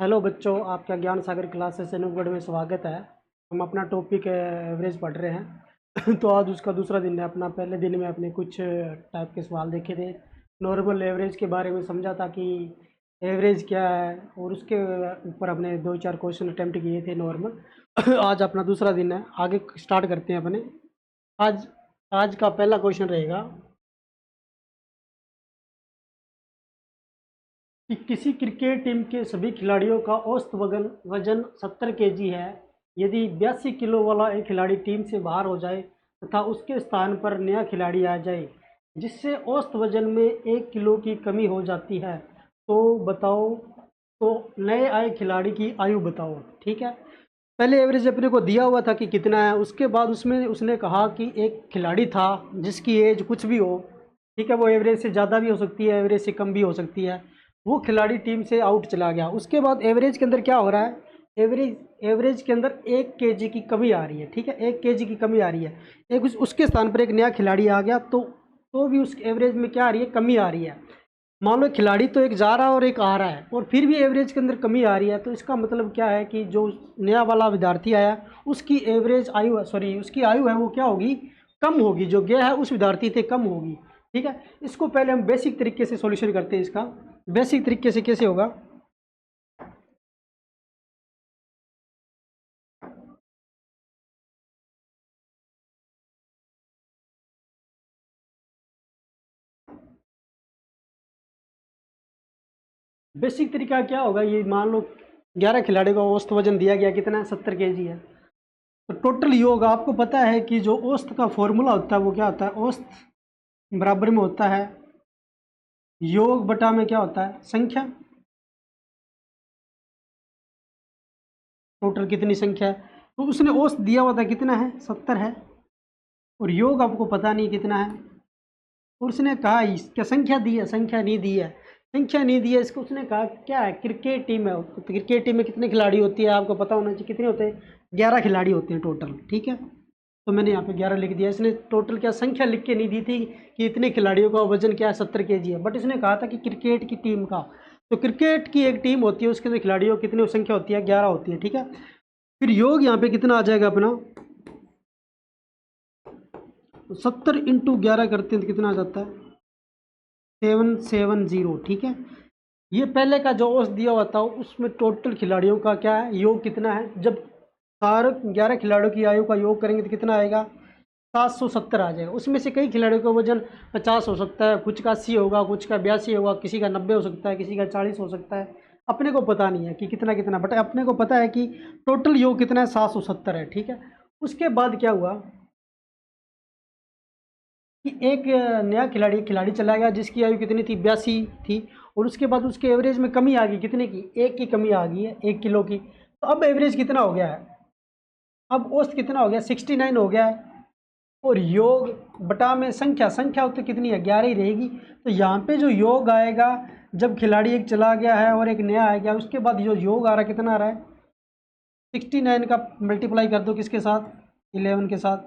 Hello बच्चों, आपका ज्ञान सागर क्लासेस से नूगढ़ में स्वागत है। हम अपना टॉपिक एवरेज पढ़ रहे हैं। तो आज उसका दूसरा दिन है अपना। पहले दिन में अपने कुछ टाइप के सवाल देखे थे, नॉर्मल एवरेज के बारे में समझा था कि एवरेज क्या है, और उसके ऊपर अपने 2-4 क्वेश्चन अटेम्प्ट किए थे नॉर्मल। आज अपना दूसरा दिन है, आगे स्टार्ट करते हैं अपने। आज आज का पहला क्वेश्चन रहेगा कि किसी क्रिकेट टीम के सभी खिलाड़ियों का औसत वजन 70 केजी है। यदि 82 किलो वाला एक खिलाड़ी टीम से बाहर हो जाए तथा उसके स्थान पर नया खिलाड़ी आ जाए जिससे औसत वजन में 1 किलो की कमी हो जाती है, तो बताओ, तो नए आए खिलाड़ी की आयु बताओ। ठीक है, पहले एवरेज अपने को दिया हुआ था कि कितना है, उसके बाद उसमें उसने कहा कि एक खिलाड़ी था जिसकी एज कुछ भी हो। ठीक है, वो एवरेज से ज़्यादा भी हो सकती है, एवरेज से कम भी हो सकती है। वो खिलाड़ी टीम से आउट चला गया। उसके बाद एवरेज के अंदर क्या हो रहा है, एवरेज के अंदर 1 केजी की कमी आ रही है। ठीक है, 1 केजी की कमी आ रही है। एक उसके स्थान पर एक नया खिलाड़ी आ गया तो भी उस एवरेज में क्या आ रही है, कमी आ रही है। मान लो खिलाड़ी तो एक जा रहा है और एक आ रहा है, और फिर भी एवरेज के अंदर कमी आ रही है, तो इसका मतलब क्या है कि जो नया वाला विद्यार्थी आया उसकी एवरेज आयु, सॉरी, उसकी आयु है वो क्या होगी, कम होगी। जो गया है उस विद्यार्थी से कम होगी। ठीक है, इसको पहले हम बेसिक तरीके से सॉल्यूशन करते हैं। इसका बेसिक तरीके से कैसे होगा, बेसिक तरीका क्या होगा, ये मान लो 11 खिलाड़ियों का औसत वजन दिया गया, कितना है, 70 केजी है। तो टोटल योग आपको पता है कि जो औसत का फॉर्मूला होता है वो क्या होता है, औसत बराबर में होता है योग बटा में क्या होता है, संख्या। टोटल कितनी संख्या है, तो उसने औसत दिया हुआ था कितना है, 70 है, और योग आपको पता नहीं कितना है। और उसने कहा क्या संख्या दी है, संख्या नहीं दी है, संख्या नहीं दी है। इसको उसने कहा क्या है, क्रिकेट टीम है। तो क्रिकेट टीम में कितने खिलाड़ी होती है आपको पता होना चाहिए, कितने होते हैं, 11 खिलाड़ी होते हैं टोटल। ठीक है, तो मैंने यहाँ पे 11 लिख दिया। इसने टोटल क्या संख्या लिख के नहीं दी थी कि इतने खिलाड़ियों का वजन क्या है, 70 केजी है, बट इसने कहा था कि क्रिकेट की टीम का। तो क्रिकेट की एक टीम होती है, उसके अंदर खिलाड़ियों की कितनी संख्या होती है, 11 होती है। ठीक है, फिर योग यहाँ पे कितना आ जाएगा अपना, 70 इंटू 11 करते हैं तो कितना आ जाता है, 770। ठीक है, ये पहले का जो औसत दिया हुआ था उसमें टोटल खिलाड़ियों का क्या है, योग कितना है। जब सारे 11 खिलाड़ियों की आयु का योग करेंगे तो कितना आएगा, 770 आ जाएगा। उसमें से कई खिलाड़ियों का वजन 50 हो सकता है, कुछ का 80 होगा, कुछ का 82 होगा, किसी का 90 हो सकता है, किसी का 40 हो सकता है। अपने को पता नहीं है कि कितना कितना, बट अपने को पता है कि टोटल योग कितना है, 770 है। ठीक है, उसके बाद क्या हुआ कि एक नया खिलाड़ी चला गया जिसकी आयु कितनी थी, 82 थी, और उसके बाद उसके एवरेज में कमी आ गई, कितने की, 1 की कमी आ गई है, 1 किलो की। तो अब एवरेज कितना हो गया है, अब औसत कितना हो गया, 69 हो गया है। और योग बटा में संख्या, संख्या तो कितनी है, 11 ही रहेगी। तो यहाँ पे जो योग आएगा, जब खिलाड़ी एक चला गया है और एक नया आ गया, उसके बाद जो योग आ रहा है कितना आ रहा है, 69 का मल्टीप्लाई कर दो किसके साथ, 11 के साथ,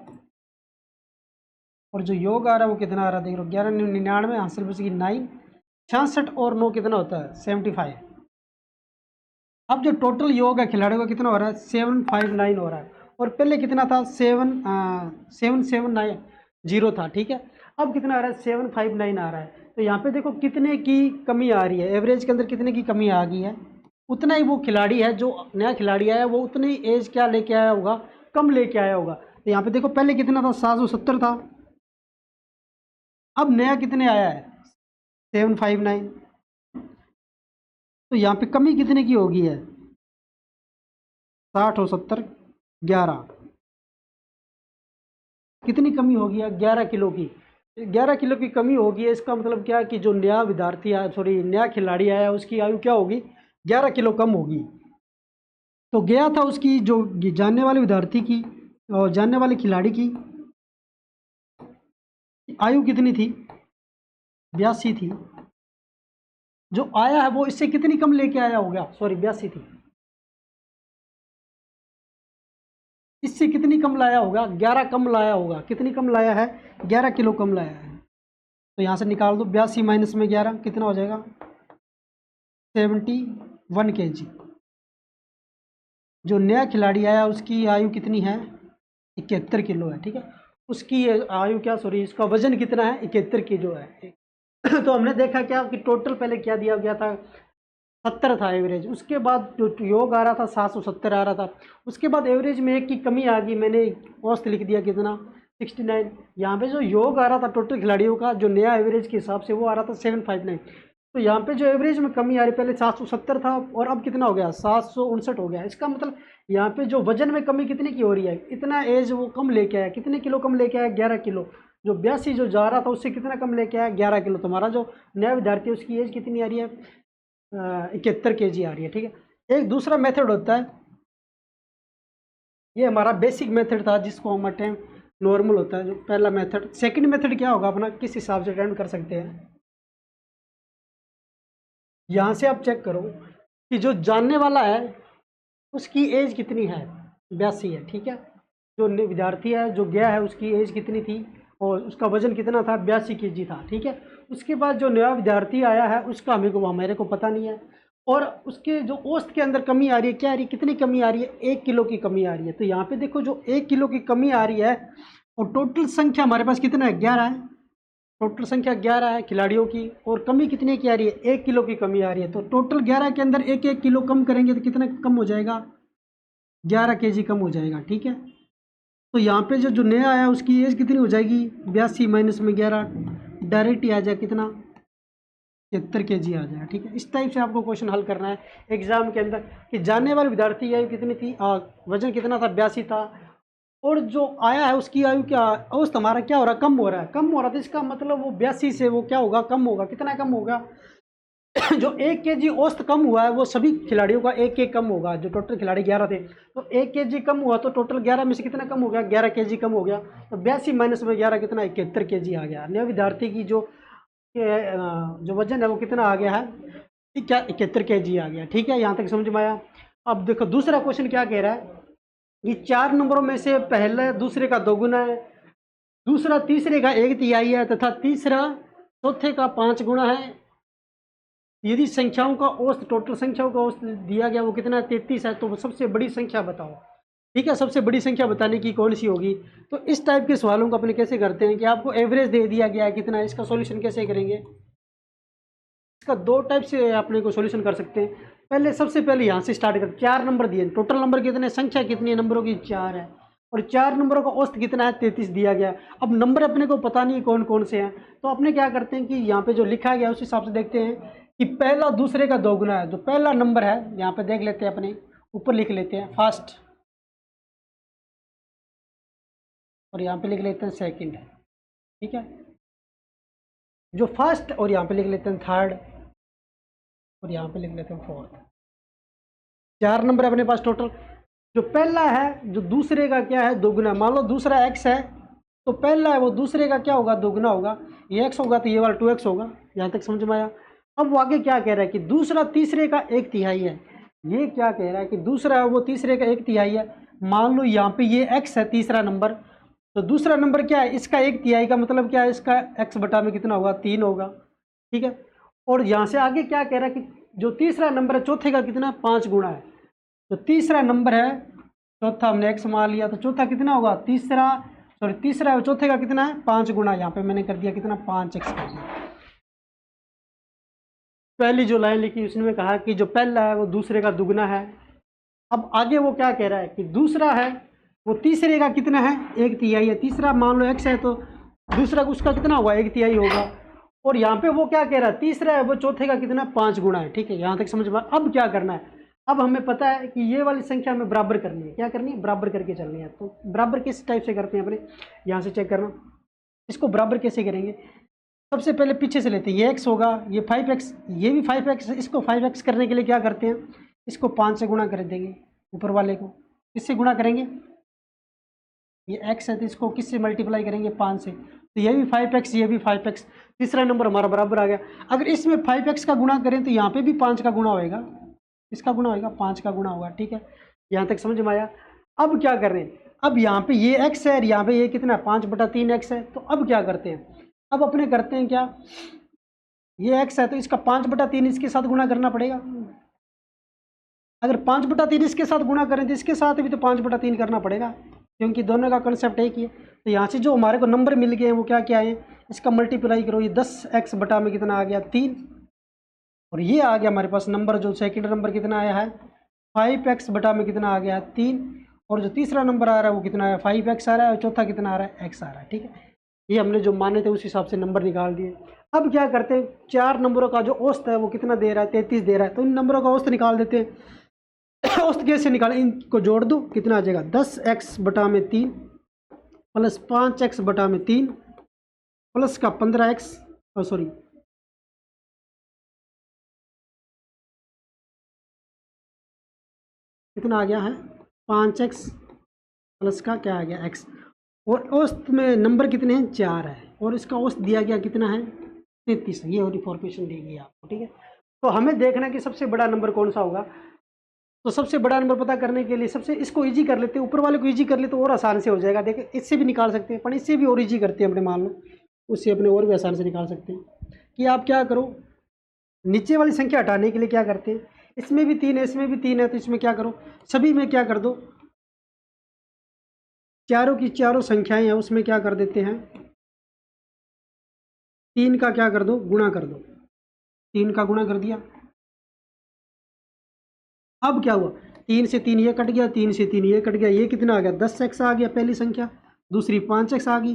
और जो योग आ रहा है वो कितना आ रहा है, देख लो, 11 99 हासिल बचेगी 9, 66 और 9 कितना होता है, 75। अब जो टोटल योग है खिलाड़ियों का कितना हो रहा है, 759 हो रहा है, और पहले कितना था, 7790 था। ठीक है, अब कितना आ रहा है, 759 आ रहा है। तो यहाँ पे देखो कितने की कमी आ रही है, एवरेज के अंदर कितने की कमी आ गई है। उतना ही वो खिलाड़ी है, जो नया खिलाड़ी आया वो उतनी एज क्या लेके आया होगा, कम लेके आया होगा। तो यहाँ पे देखो पहले कितना था, 770 था, अब नया कितने आया है, 759। तो यहाँ पे कमी कितने की होगी है, 60 और 70, 11, कितनी कमी होगी है, 11 किलो की। 11 किलो की कमी होगी है, इसका मतलब क्या है कि जो नया विद्यार्थी आया, सॉरी, नया खिलाड़ी आया, उसकी आयु क्या होगी, 11 किलो कम होगी। तो गया था उसकी जो जानने वाले विद्यार्थी की और जानने वाले खिलाड़ी की आयु कितनी थी, 82 थी। जो आया है वो इससे कितनी कम लेके आया होगा, सॉरी, 82 थी, इससे कितनी कम लाया होगा, 11 कम लाया होगा। कितनी कम लाया है, 11 किलो कम लाया है। तो यहाँ से निकाल दो, 82 माइनस में 11 कितना हो जाएगा, 71 kg। जो नया खिलाड़ी आया उसकी आयु कितनी है, 71 किलो है, ठीक है। उसकी आयु क्या, सॉरी, इसका वजन कितना है, 71 किलो है। तो हमने देखा क्या कि टोटल पहले क्या दिया गया था, 70 था एवरेज। उसके बाद जो योग आ रहा था 770 आ रहा था। उसके बाद एवरेज में एक की कमी आ गई, मैंने औसत लिख दिया कितना, 69। यहाँ पे जो योग आ रहा था टोटल खिलाड़ियों का, जो नया एवरेज के हिसाब से वो आ रहा था 759। तो यहाँ पे जो एवरेज में कमी आ रही, पहले 770 था और अब कितना हो गया, 759 हो गया। इसका मतलब यहाँ पे जो वजन में कमी कितने की हो रही है, इतना एज वो कम लेके आया, कितने किलो कम लेके आया, 11 किलो। जो 82 जो जा रहा था उससे कितना कम लेके आया, 11 किलो। तुम्हारा जो नया विद्यार्थी है उसकी एज कितनी आ रही है, 71 kg आ रही है, ठीक है। एक दूसरा मेथड होता है, ये हमारा बेसिक मेथड था जिसको हम अटेम्प नॉर्मल होता है, जो पहला मेथड। सेकंड मेथड क्या होगा अपना, किस हिसाब से अटेम्प्ट कर सकते हैं, यहाँ से आप चेक करो कि जो जानने वाला है उसकी एज कितनी है, 82 है, ठीक है। जो विद्यार्थी है जो गया है उसकी एज कितनी थी और उसका वजन कितना था, 82 kg था, ठीक है। उसके बाद जो नया विद्यार्थी आया है उसका मेरे को पता नहीं है। और उसके जो औसत के अंदर कमी आ रही है, क्या आ रही है, कितनी कमी आ रही है, 1 किलो की कमी आ रही है। तो यहाँ पे देखो जो 1 किलो की कमी आ रही है और टोटल संख्या हमारे पास कितना है, 11 है। टोटल संख्या 11 है खिलाड़ियों की और कमी कितने की आ रही है, 1 किलो की कमी आ रही है। तो टोटल 11 के अंदर 1-1 किलो कम करेंगे तो कितना कम हो जाएगा, 11 kg कम हो जाएगा, ठीक है। तो यहाँ पे जो जो नया आया उसकी एज कितनी हो जाएगी, 82 माइनस में 11, डायरेक्ट ही आ जाए कितना, 73 kg आ जाएगा, ठीक है। इस टाइप से आपको क्वेश्चन हल करना है एग्जाम के अंदर कि जानने वाले विद्यार्थी की आयु कितनी थी, वजन कितना था, 82 था। और जो आया है उसकी आयु क्या, औसत हमारा क्या हो रहा है, कम हो रहा है, कम हो रहा था। इसका मतलब वो 82 से वो क्या होगा, कम होगा। कितना कम होगा, जो 1 kg औसत कम हुआ है वो सभी खिलाड़ियों का 1-1 कम होगा। जो टोटल खिलाड़ी 11 थे तो 1 kg कम हुआ, तो टोटल 11 में से कितना कम हो गया, 11 kg कम हो गया। तो 82 माइनस में 11 कितना, 71 kg आ गया। नए विद्यार्थी की जो वजन है वो कितना आ गया है, क्या, 71 kg आ गया, ठीक है। यहाँ तक समझ में आया। अब देखो दूसरा क्वेश्चन क्या कह रहा है, ये 4 नंबरों में से पहले दूसरे का दोगुना है, दूसरा तीसरे का 1/3 है तथा तीसरा चौथे का 5 गुना है। यदि संख्याओं का औसत, टोटल संख्याओं का औसत दिया गया वो कितना है, 33 है। तो सबसे बड़ी संख्या बताओ, ठीक है। सबसे बड़ी संख्या बताने की कौन सी होगी। तो इस टाइप के सवालों को अपने कैसे करते हैं कि आपको एवरेज दे दिया गया है कितना है, इसका सॉल्यूशन कैसे करेंगे। इसका 2 टाइप से अपने को सॉल्यूशन कर सकते हैं। पहले सबसे पहले यहाँ से स्टार्ट करते, 4 नंबर दिए, टोटल नंबर कितने, संख्या कितनी है नंबरों की, 4 है। और 4 नंबरों का औसत कितना है, 33 दिया गया। अब नंबर अपने को पता नहीं कौन कौन से हैं, तो अपने क्या करते हैं कि यहाँ पे जो लिखा गया उस हिसाब से देखते हैं कि पहला दूसरे का दोगुना है। जो पहला नंबर है यहाँ पे देख लेते हैं, अपने ऊपर लिख लेते हैं फर्स्ट, और यहाँ पे लिख लेते हैं सेकंड, ठीक है। जो फर्स्ट, और यहाँ पे लिख लेते हैं थर्ड, और यहाँ पे लिख लेते हैं फोर्थ। 4 नंबर अपने पास टोटल। जो पहला है जो दूसरे का क्या है, दोगुना। मान लो दूसरा x है तो पहला है वो दूसरे का क्या होगा, दोगुना होगा। ये x होगा तो ये वाला 2x होगा। यहाँ तक समझ में आया। अब वो आगे क्या कह रहा है कि दूसरा तीसरे का 1/3 है। ये क्या कह रहा है कि दूसरा है वो तीसरे का 1/3 है। मान लो यहाँ पे ये x है तीसरा नंबर, तो दूसरा नंबर क्या है, इसका 1/3 का मतलब क्या है, इसका x बटा में कितना होगा, 3 होगा, ठीक है। और यहाँ से आगे क्या कह रहा है कि जो तीसरा नंबर है चौथे का कितना, 5 गुना है। तो तीसरा नंबर है, चौथा हमने x मान लिया, तो चौथा कितना होगा, तीसरा है चौथे का कितना है, 5 गुना। यहाँ पे मैंने कर दिया कितना, 5x कर दिया। पहली जो लाइन लिखी उसने कहा कि जो पहला है वो दूसरे का दुगना है। अब आगे वो क्या कह रहा है कि दूसरा है वो तीसरे का कितना है, 1/3 है। तीसरा मान लो x है तो दूसरा उसका कितना होगा, 1/3 होगा। और यहाँ पे वो क्या कह रहा है, तीसरा है वो चौथे का कितना, 5 गुना है, ठीक है। यहाँ तक समझ में। अब क्या करना है, अब हमें पता है कि ये वाली संख्या हमें बराबर करनी है। क्या करनी है, बराबर करके चलनी है। तो बराबर किस टाइप से करते हैं अपने, यहाँ से चेक करना। इसको बराबर कैसे करेंगे, सबसे पहले पीछे से लेते हैं, ये x होगा, ये 5x, ये भी 5x। इसको 5x करने के लिए क्या करते हैं, इसको 5 से गुणा कर देंगे, ऊपर वाले को किससे गुणा करेंगे, ये x है तो इसको किससे मल्टीप्लाई करेंगे, 5 से। तो ये भी 5x, ये भी 5x। तीसरा नंबर हमारा बराबर आ गया। अगर इसमें 5x का गुणा करें तो यहाँ पे भी 5 का गुणा होएगा, इसका गुणा होएगा, 5 का गुणा होगा, ठीक है। यहाँ तक समझ में आया। अब क्या कर रहे हैं, अब यहाँ पे ये x है और यहाँ पे ये कितना है, 5/3x है। तो अब क्या करते हैं, अब अपने करते हैं क्या, ये x है तो इसका 5/3 इसके साथ गुणा करना पड़ेगा। अगर 5/3 इसके साथ गुणा करें तो इसके साथ भी तो 5/3 करना पड़ेगा, क्योंकि दोनों का कंसेप्ट एक ही है। तो यहाँ से जो हमारे को नंबर मिल गए हैं वो क्या क्या है, इसका मल्टीप्लाई करो, ये 10x बटा में कितना आ गया 3, और ये आ गया हमारे पास नंबर जो सेकंड नंबर कितना आया है 5x बटा में कितना आ गया 3, और जो तीसरा नंबर आ रहा है वो कितना है 5x आ रहा है, और चौथा कितना आ रहा है x आ रहा है। ठीक है, ये हमने जो माने थे उस हिसाब से नंबर निकाल दिए। अब क्या करते हैं, 4 नंबरों का जो औसत है वो कितना दे रहा है 33 दे रहा है, तो इन नंबरों का औसत निकाल देते हैं। औसत कैसे निकालें, इनको जोड़ दो, कितना आ जाएगा 10x बटा में 3 प्लस 5x बटा में 3 प्लस का 15x, सॉरी कितना आ गया है 5x प्लस का क्या आ गया x, और औसत में नंबर कितने हैं 4 है, और इसका औसत दिया गया कितना है 33 है। ये और इन्फॉर्मेशन दी गई आपको। ठीक है, तो हमें देखना है कि सबसे बड़ा नंबर कौन सा होगा। तो सबसे बड़ा नंबर पता करने के लिए सबसे इसको इजी कर लेते हैं, ऊपर वाले को इजी कर ले तो और आसान से हो जाएगा। देखिए इससे भी निकाल सकते हैं, पर इससे भी और इजी करते हैं अपने, मान लो उससे अपने और भी आसान से निकाल सकते हैं। कि आप क्या करो, नीचे वाली संख्या हटाने के लिए क्या करते हैं, इसमें भी 3 है इसमें भी 3 है, तो इसमें क्या करो सभी में क्या कर दो, चारों की चारों संख्याएं हैं उसमें क्या कर देते हैं 3 का क्या कर दो गुणा कर दो, 3 का गुणा कर दिया। अब क्या हुआ 3 से 3 ये कट गया, 3 से 3 ये कट गया, ये कितना आ गया 10x आ गया पहली संख्या, दूसरी 5x आ गई,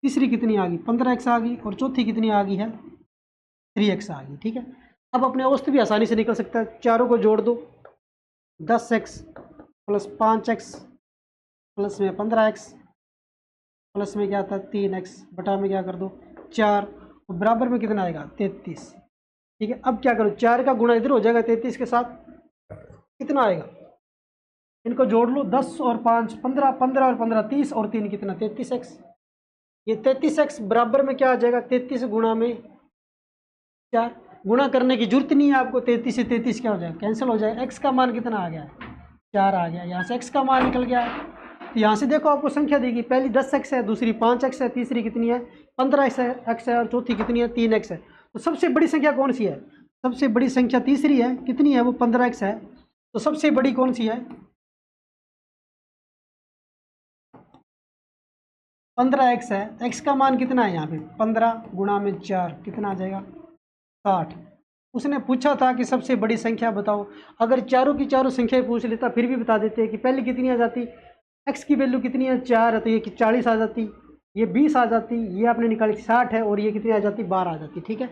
तीसरी कितनी आ गई 15x आ गई, और चौथी कितनी आ गई है 3x आ गई। ठीक है, अब अपने औसत भी आसानी से निकल सकता है, चारों को जोड़ दो 10x प्लस 5x प्लस में 15x प्लस में क्या था 3x बटा में क्या कर दो 4, और बराबर में कितना आएगा 33। ठीक है, अब क्या करो 4 का गुणा इधर हो जाएगा 33 के साथ, कितना आएगा इनको जोड़ लो 10 और 5 15, 15 और 15 30, और 3 कितना 33x। ये 33x बराबर में क्या आ जाएगा 33 गुणा में 4, गुणा करने की जरूरत नहीं है आपको, 33 से 33 क्या हो जाएगा कैंसिल हो जाएगा, x का मान कितना आ गया 4 आ गया, यहाँ से x का मान निकल गया। तो यहाँ से देखो आपको संख्या देगी, पहली 10x है, दूसरी 5x है, तीसरी कितनी है 15x है, और चौथी कितनी है 3x है। तो सबसे बड़ी संख्या कौन सी है, सबसे बड़ी संख्या तीसरी है, कितनी है वो 15x है। तो सबसे बड़ी कौन सी है 15x है, x का मान कितना है यहाँ पे 15 गुणा में 4 कितना आ जाएगा 60। उसने पूछा था कि सबसे बड़ी संख्या बताओ, अगर चारों की चारों संख्याएं पूछ लेता फिर भी बता देते कि पहले कितनी आ जाती, x की वैल्यू कितनी है 4 है, तो ये 40 आ जाती, ये 20 आ जाती, ये आपने निकाली 60 है, और ये कितनी आ जाती 12 आ जाती। ठीक है,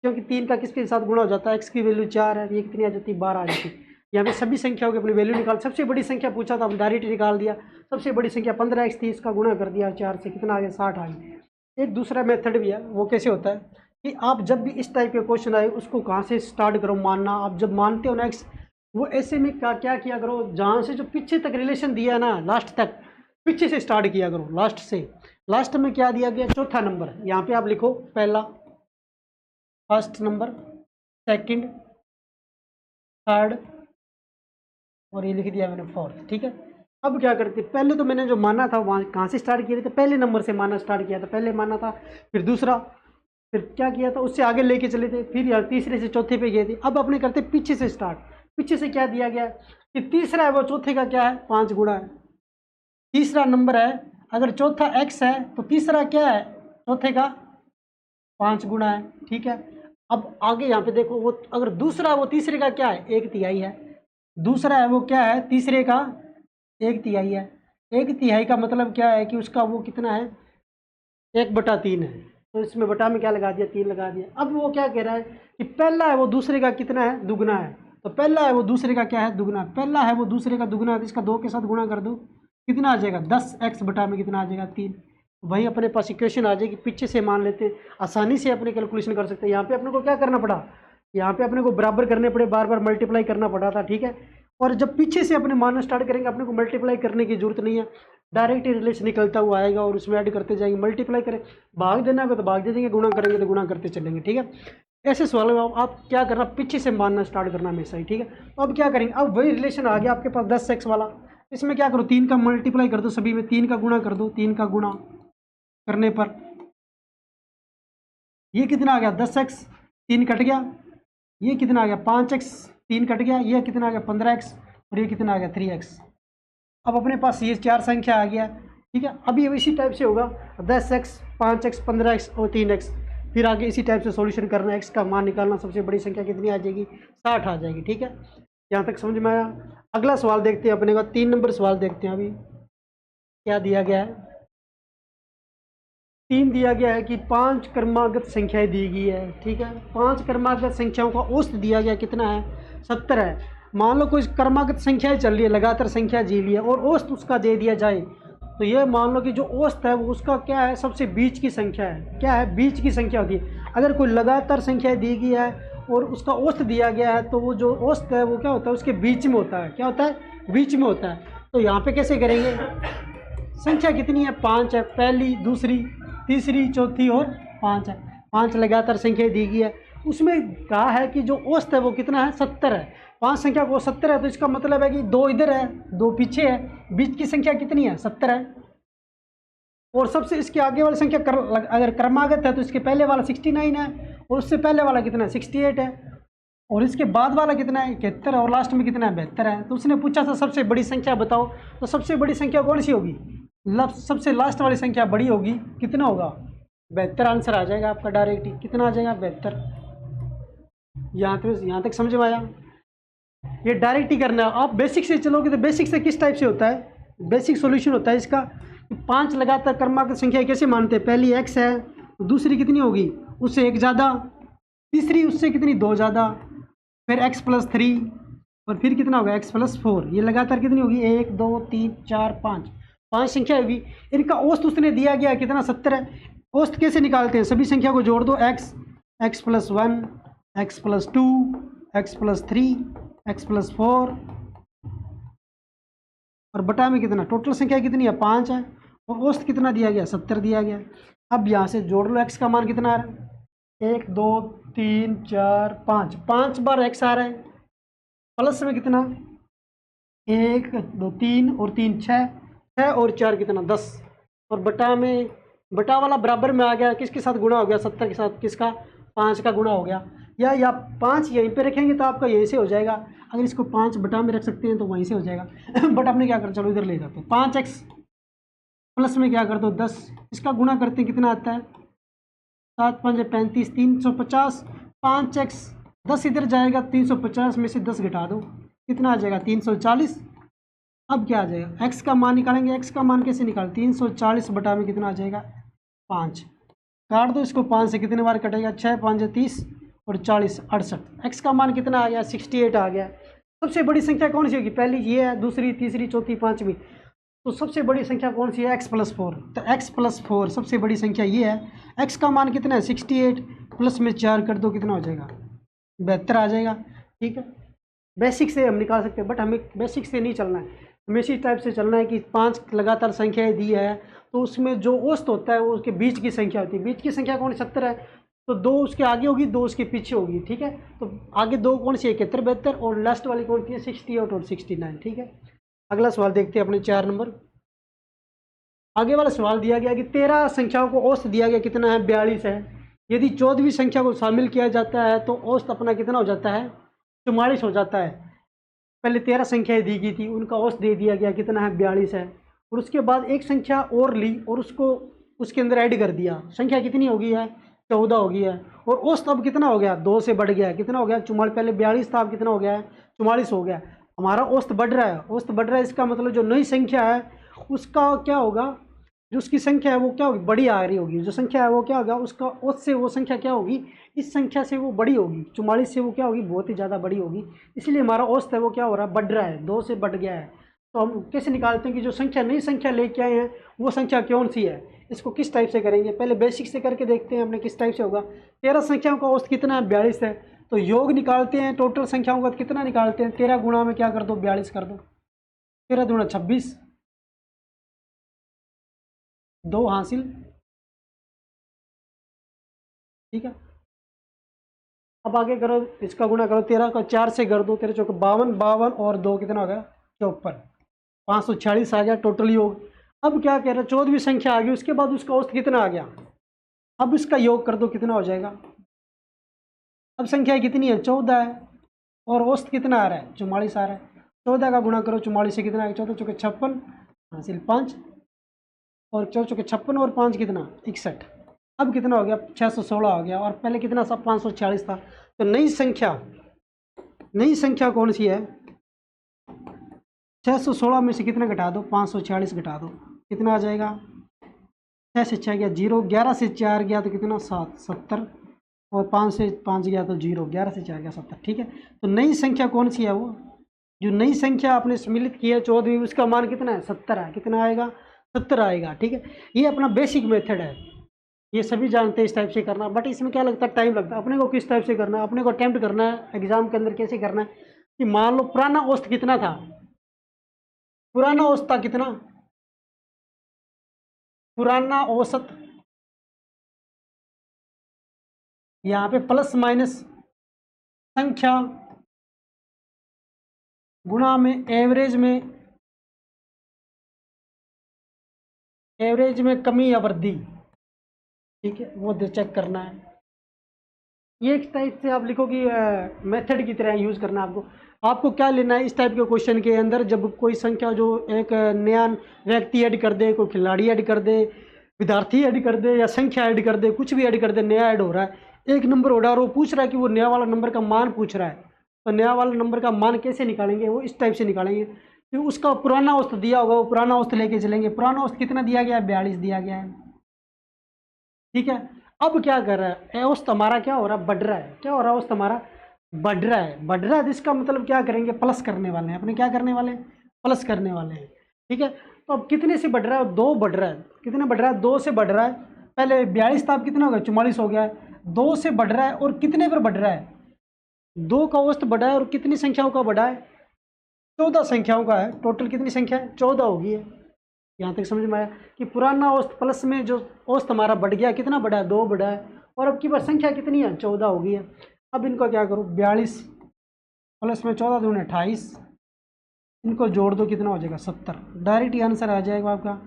क्योंकि 3 का किसके साथ गुणा हो जाता है, x की वैल्यू 4 है, ये कितनी आ जाती 12 आ जाती। यहाँ पे सभी संख्याओं की अपनी वैल्यू निकाल, सबसे बड़ी संख्या पूछा था हम डायरेक्ट निकाल दिया, सबसे बड़ी संख्या 15x थी, इसका गुणा कर दिया 4 से, कितना आ गया 60 आ गया। एक दूसरा मेथड भी है, वो कैसे होता है कि आप जब भी इस टाइप के क्वेश्चन आए उसको कहाँ से स्टार्ट करो मानना, आप जब मानते हो ना x, वो ऐसे में क्या किया करो, जहाँ से जो पीछे तक रिलेशन दिया है ना लास्ट तक, पीछे से स्टार्ट किया करो लास्ट से। लास्ट में क्या दिया गया चौथा नंबर, यहाँ पे आप लिखो पहला, फर्स्ट नंबर, सेकंड, थर्ड, और ये लिख दिया मैंने फोर्थ। ठीक है, अब क्या करते, पहले तो मैंने जो माना था वहाँ कहाँ से स्टार्ट किया था, पहले नंबर से माना स्टार्ट किया था, पहले माना था, फिर दूसरा, फिर क्या किया था उससे आगे लेके चले थे, फिर यार तीसरे से चौथे पे गए थे। अब अपने करते पीछे से स्टार्ट, पीछे से क्या दिया गया कि तीसरा है वो चौथे का क्या है 5 गुणा है, तीसरा नंबर है, अगर चौथा x है तो तीसरा क्या है चौथे का 5 गुणा है। ठीक है, अब आगे यहाँ पे देखो, वो अगर दूसरा वो तीसरे का क्या है 1/3 है, दूसरा है वो क्या है तीसरे का 1/3 है, 1/3 का मतलब क्या है कि उसका वो कितना है 1/3 है, तो इसमें बटा में क्या लगा दिया 3 लगा दिया। अब वो क्या कह रहा है कि पहला है वो दूसरे का कितना है दुगना है, तो पहला है वो दूसरे का क्या है दुगना, पहला है वो दूसरे का दुगना है, तो इसका 2 के साथ गुणा कर दो, कितना आ जाएगा 10x बटा में कितना आ जाएगा 3। वही अपने पास इक्वेशन आ जाएगी, पीछे से मान लेते हैं, आसानी से अपने कैलकुलेशन कर सकते हैं। यहाँ पे अपने को क्या करना पड़ा, यहाँ पे अपने को बराबर करने पड़े, बार बार मल्टीप्लाई करना पड़ा था। ठीक है, और जब पीछे से अपने मानना स्टार्ट करेंगे अपने को मल्टीप्लाई करने की जरूरत नहीं है, डायरेक्ट ही रिलेशन निकलता हुआ आएगा और उसमें ऐड करते जाएंगे, मल्टीप्लाई करें, भाग देना होगा तो भाग दे देंगे, गुणा करेंगे तो गुणा करते चलेंगे। ठीक है, ऐसे सवाल में आप क्या करना पीछे से मानना स्टार्ट करना हमेशा ही। ठीक है, तो अब क्या करेंगे, अब वही रिलेशन आ गया आपके पास 10x वाला, इसमें क्या करो 3 का मल्टीप्लाई कर दो, सभी में 3 का गुणा कर दो, 3 का गुणा करने पर ये कितना आ गया 10x, 3 कट गया, ये कितना आ गया 5x, 3 कट गया, ये कितना आ गया 15x और ये कितना आ गया 3x। अब अपने पास ये 4 संख्या आ गया, ठीक है। अभी इसी टाइप से होगा 10x 5x 15x और 3x। फिर आगे इसी टाइप से सॉल्यूशन करना है, x का मान निकालना, सबसे बड़ी संख्या कितनी आ जाएगी 60 आ जाएगी, ठीक है। यहाँ तक समझ में आया। अगला सवाल देखते हैं अपने का 3 नंबर सवाल देखते हैं। अभी क्या दिया गया है, 3 दिया गया है कि 5 क्रमागत संख्याएं दी गई है, ठीक है। 5 क्रमागत संख्याओं का औसत दिया गया कितना है 70 है। मान लो कोई क्रमागत संख्याएं चल रही है, लगातार संख्या जी ली है और औसत उसका दे दिया जाए, तो ये मान लो कि जो औसत है वो उसका क्या है, सबसे बीच की संख्या है। क्या है, बीच की संख्या होती है। अगर कोई लगातार संख्या दी गई है और उसका औसत दिया गया है, तो वो जो औसत है वो क्या होता है, उसके बीच में होता है। क्या होता है, बीच में होता है। तो यहाँ पे कैसे करेंगे, संख्या कितनी है 5 है, पहली दूसरी तीसरी चौथी और 5 है। 5 लगातार संख्या दी गई है, उसमें कहा है कि जो औसत है वो कितना है 70 है। 5 संख्या को 70 है, तो इसका मतलब है कि 2 इधर है 2 पीछे है, बीच की संख्या कितनी है 70 है। और सबसे इसके आगे वाली संख्या अगर क्रमागत है तो इसके पहले वाला 69 है और उससे पहले वाला कितना है 68 है और इसके बाद वाला कितना है 71 है और लास्ट में कितना है 72 है। तो उसने पूछा था सबसे बड़ी संख्या बताओ, तो सबसे बड़ी संख्या कौन सी होगी, सबसे लास्ट वाली संख्या बड़ी होगी, कितना होगा 72 आंसर आ जाएगा आपका डायरेक्ट ही। कितना आ जाएगा 72। यहाँ तक समझ में आया। ये डायरेक्ट ही करना है। आप बेसिक से चलोगे तो बेसिक से किस टाइप से होता है, बेसिक सॉल्यूशन होता है इसका 5 लगातार क्रमागत संख्या कैसे मानते हैं, पहली x है, दूसरी कितनी होगी उससे 1 ज़्यादा, तीसरी उससे कितनी 2 ज़्यादा, फिर x + 3 और फिर कितना होगा x + 4। ये लगातार कितनी होगी 1 2 3 4 5 संख्या होगी। इनका औसत उसने दिया गया कितना 70 है। औसत कैसे निकालते हैं, सभी संख्या को जोड़ दो, x + 1 x + 2 x + 3 x + 4 और बटा में कितना, टोटल संख्या कितनी है 5 है और औसत कितना दिया गया 70 दिया गया। अब यहाँ से जोड़ लो, x का मान कितना आ रहा है 1 2 3 4 5, 5 बार x आ रहा है, प्लस में कितना 1 2 3 और 3 6 और 4 कितना 10 और बटा में, बटा वाला बराबर में आ गया, किसके साथ गुणा हो गया 70 के साथ, किसका 5 का गुणा हो गया। या 5 यहीं पे रखेंगे तो आपका यहीं से हो जाएगा, अगर इसको 5 बटा में रख सकते हैं तो वहीं से हो जाएगा। बट आपने क्या कर, चलो इधर ले जाते हैं 5x प्लस में क्या कर दो 10, इसका गुणा करते हैं कितना आता है 7 5 35 350, 5x 10 इधर जाएगा, 350 में से 10 घटा दो कितना आ जाएगा 340। अब क्या आ जाएगा, x का मान निकालेंगे, x का मान कैसे निकाल 340 बटा में कितना आ जाएगा 5, काट दो इसको 5 से, कितने बार कटेगा 6 5 30 और 40 68। x का मान कितना आ गया 68 आ गया। सबसे बड़ी संख्या कौन सी होगी, पहली ये है, दूसरी तीसरी चौथी पांचवी, तो सबसे बड़ी संख्या कौन सी है x + 4। तो x + 4 सबसे बड़ी संख्या ये है। x का मान कितना है 68, प्लस में 4 कर दो कितना हो जाएगा 72 आ जाएगा, ठीक है। बेसिक से हम निकाल सकते हैं, बट हमें बेसिक से नहीं चलना है, हमें इसी टाइप से चलना है कि 5 लगातार संख्याएं दी है तो उसमें जो औसत होता है वो उसके बीच की संख्या होती है। बीच की संख्या कौन 70 है, तो 2 उसके आगे होगी 2 उसके पीछे होगी, ठीक है। तो आगे 2 कौन सी 71 72 और लास्ट वाली कौन सी है 68 और 69, ठीक है। अगला सवाल देखते हैं अपने 4 नंबर। आगे वाला सवाल दिया गया कि 13 संख्याओं को औसत दिया गया कितना है 42 है। यदि 14वीं संख्या को शामिल किया जाता है तो औसत अपना कितना हो जाता है 44 हो जाता है। पहले 13 संख्याएं दी गई थी, उनका औसत दे दिया गया कितना है 42 है, और उसके बाद एक संख्या और ली और उसको उसके अंदर ऐड कर दिया, संख्या कितनी हो गई है 14 हो गई है, और औसत अब कितना हो गया 2 से बढ़ गया है, कितना हो गया 44, पहले 42 था अब कितना हो गया है 44 हो गया। हमारा औसत बढ़ रहा है, औसत बढ़ रहा है, इसका मतलब जो नई संख्या है उसका क्या होगा, जो उसकी संख्या है वो क्या होगी बड़ी आ रही होगी, जो संख्या है वो क्या होगा उसका औसत से वो संख्या क्या होगी इस संख्या से वो बड़ी होगी, 44 से वो क्या होगी बहुत ही ज़्यादा बड़ी होगी, इसलिए हमारा औसत है वो क्या हो रहा है बढ़ रहा है, 2 से बढ़ गया है। तो हम कैसे निकालते हैं कि जो संख्या नई संख्या लेके आए हैं वो संख्या कौन सी है, इसको किस टाइप से करेंगे, पहले बेसिक से करके देखते हैं अपने किस टाइप से होगा। 13 संख्याओं का औसत कितना है 42 है, तो योग निकालते हैं, टोटल संख्याओं का कितना निकालते हैं 13 गुणा में क्या कर दो 42 कर दो, 13 दूना 26, 2 हासिल, ठीक है। अब आगे करो, इसका गुणा करो 13 का 4 से कर दो, 13 चौक 52, 52 और 2 कितना हो गया 54, 546 आ गया टोटल योग। अब क्या कह रहे हैं 14वीं संख्या आ गई, उसके बाद उसका औसत कितना आ गया, अब इसका योग कर दो कितना हो जाएगा। अब संख्या कितनी है 14 है, और औसत कितना आ रहा है, 44 आ रहा है। 14 का गुणा करो 44 से, कितना है, 14 चौके 56 हासिल 5, और 14 चौके 56 और 5 कितना 61। अब कितना हो गया, 616 हो गया, और पहले कितना था, 546 था। तो नई संख्या कौन सी है, 616 में से कितना घटा दो, 546 घटा दो, कितना आ जाएगा, 6 से 6 गया 0, 11 से 4 गया तो कितना 7, 70, और 5 से 5 गया तो 0, 11 से 4 गया 70। ठीक है, तो नई संख्या कौन सी है, वो जो नई संख्या आपने सम्मिलित की है 14वीं, उसका मान कितना है, 70 है। कितना आएगा, 70 आएगा। ठीक है, ये अपना बेसिक मेथड है, ये सभी जानते हैं इस टाइप से करना, बट इसमें क्या लगता है, टाइम लगता है। अपने को किस टाइप से करना है, अपने को अटेम्प्ट करना है एग्जाम के अंदर, कैसे करना है कि मान लो पुराना औसत कितना था, पुराना औसत था कितना, पुराना औसत, यहाँ पे प्लस माइनस संख्या गुणा में एवरेज में कमी या वृद्धि। ठीक है, वो चेक करना है। ये एक टाइप से आप लिखो कि मेथड की तरह यूज़ करना है आपको। आपको क्या लेना है इस टाइप के क्वेश्चन के अंदर, जब कोई संख्या जो एक नया व्यक्ति ऐड कर दे, कोई खिलाड़ी ऐड कर दे, विद्यार्थी ऐड कर दे, या संख्या ऐड कर दे, कुछ भी ऐड कर दे, नया ऐड हो रहा है, एक नंबर हो रहा है और वो पूछ रहा है कि वो नया वाला नंबर का मान पूछ रहा है, तो नया वाला नंबर का मान कैसे निकालेंगे, वो इस टाइप से निकालेंगे कि उसका पुराना औसत दिया होगा, वो पुराना औसत लेके चलेंगे। पुराना औसत कितना दिया गया है, 42 दिया गया है। ठीक है, अब क्या कर रहा है, औसत हमारा क्या हो रहा है, बढ़ रहा है। क्या हो रहा है, औसत हमारा बढ़ रहा है, बढ़ रहा है। इसका मतलब क्या करेंगे, प्लस करने वाले हैं अपने, क्या करने वाले हैं, प्लस करने वाले हैं। ठीक है, तो अब कितने से बढ़ रहा है, 2 बढ़ रहा है। कितने बढ़ रहा है, 2 से बढ़ रहा है। पहले 42 था, अब कितना हो गया, 44 हो गया है। 2 से बढ़ रहा है, और कितने पर बढ़ रहा है, 2 का औसत बढ़ा है, और कितनी संख्याओं का बढ़ा है, 14 संख्याओं का है। टोटल कितनी संख्या है, 14 होगी है। यहाँ तक समझ में आया कि पुराना औसत प्लस में जो औसत हमारा बढ़ गया, कितना बढ़ा है, 2 बढ़ा है, और अब की बार संख्या कितनी है, 14 हो गई है। अब इनको क्या करो, 42 प्लस में 14 दूनी 28, इनको जोड़ दो, कितना हो जाएगा, 70। डायरेक्ट ही आंसर आ जाएगा आपका।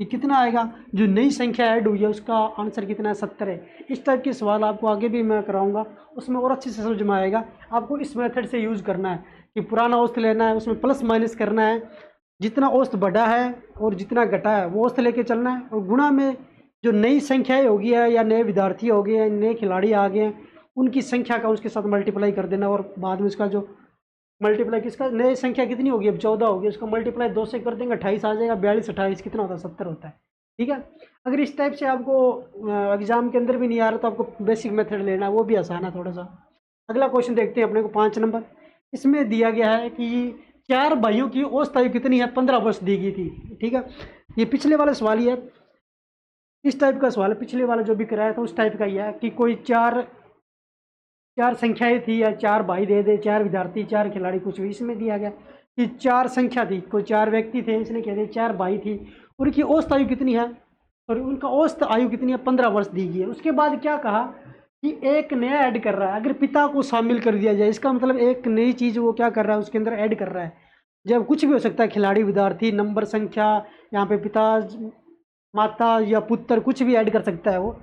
ये कितना आएगा, जो नई संख्या ऐड हुई है उसका आंसर कितना है, 70 है। इस टाइप के सवाल आपको आगे भी मैं कराऊंगा, उसमें और अच्छे से समझ में आएगा। आपको इस मेथड से यूज़ करना है कि पुराना औसत लेना है, उसमें प्लस माइनस करना है, जितना औसत बढ़ा है और जितना घटा है वो औसत लेके चलना है, और गुणा में जो नई संख्याएँ होगी है, या नए विद्यार्थी हो गए हैं, नए खिलाड़ी आ गए हैं, उनकी संख्या का उसके साथ मल्टीप्लाई कर देना, और बाद में उसका जो मल्टीप्लाई किसका, नई संख्या कितनी होगी, अब 14 होगी, उसका मल्टीप्लाई 2 से कर देंगे, 28 आ जाएगा। 42 28 कितना होता है, 70 होता है। ठीक है, अगर इस टाइप से आपको एग्जाम के अंदर भी नहीं आ रहा तो आपको बेसिक मेथड लेना है, वो भी आसान है थोड़ा सा। अगला क्वेश्चन देखते हैं अपने को, 5 नंबर। इसमें दिया गया है कि 4 भाइयों की औसत आयु कितनी है, 15 वर्ष दी गई थी। ठीक है, ये पिछले वाला सवाल ही है, इस टाइप का सवाल है। पिछले वाला जो भी कराया था उस टाइप का ही है कि कोई चार संख्याएं थी, या 4 भाई दे दे, 4 विद्यार्थी, 4 खिलाड़ी, कुछ भी। इसमें दिया गया कि 4 संख्या थी, कोई 4 व्यक्ति थे, इसने कह दिया 4 भाई थी, उनकी औसत आयु कितनी है, और उनका औसत आयु कितनी है, 15 वर्ष दी गई है। उसके बाद क्या कहा कि एक नया ऐड कर रहा है, अगर पिता को शामिल कर दिया जाए, इसका मतलब एक नई चीज़ वो क्या कर रहा है, उसके अंदर ऐड कर रहा है। जब कुछ भी हो सकता है, खिलाड़ी, विद्यार्थी, नंबर, संख्या, यहाँ पे पिता, माता या पुत्र, कुछ भी ऐड कर सकता है वो।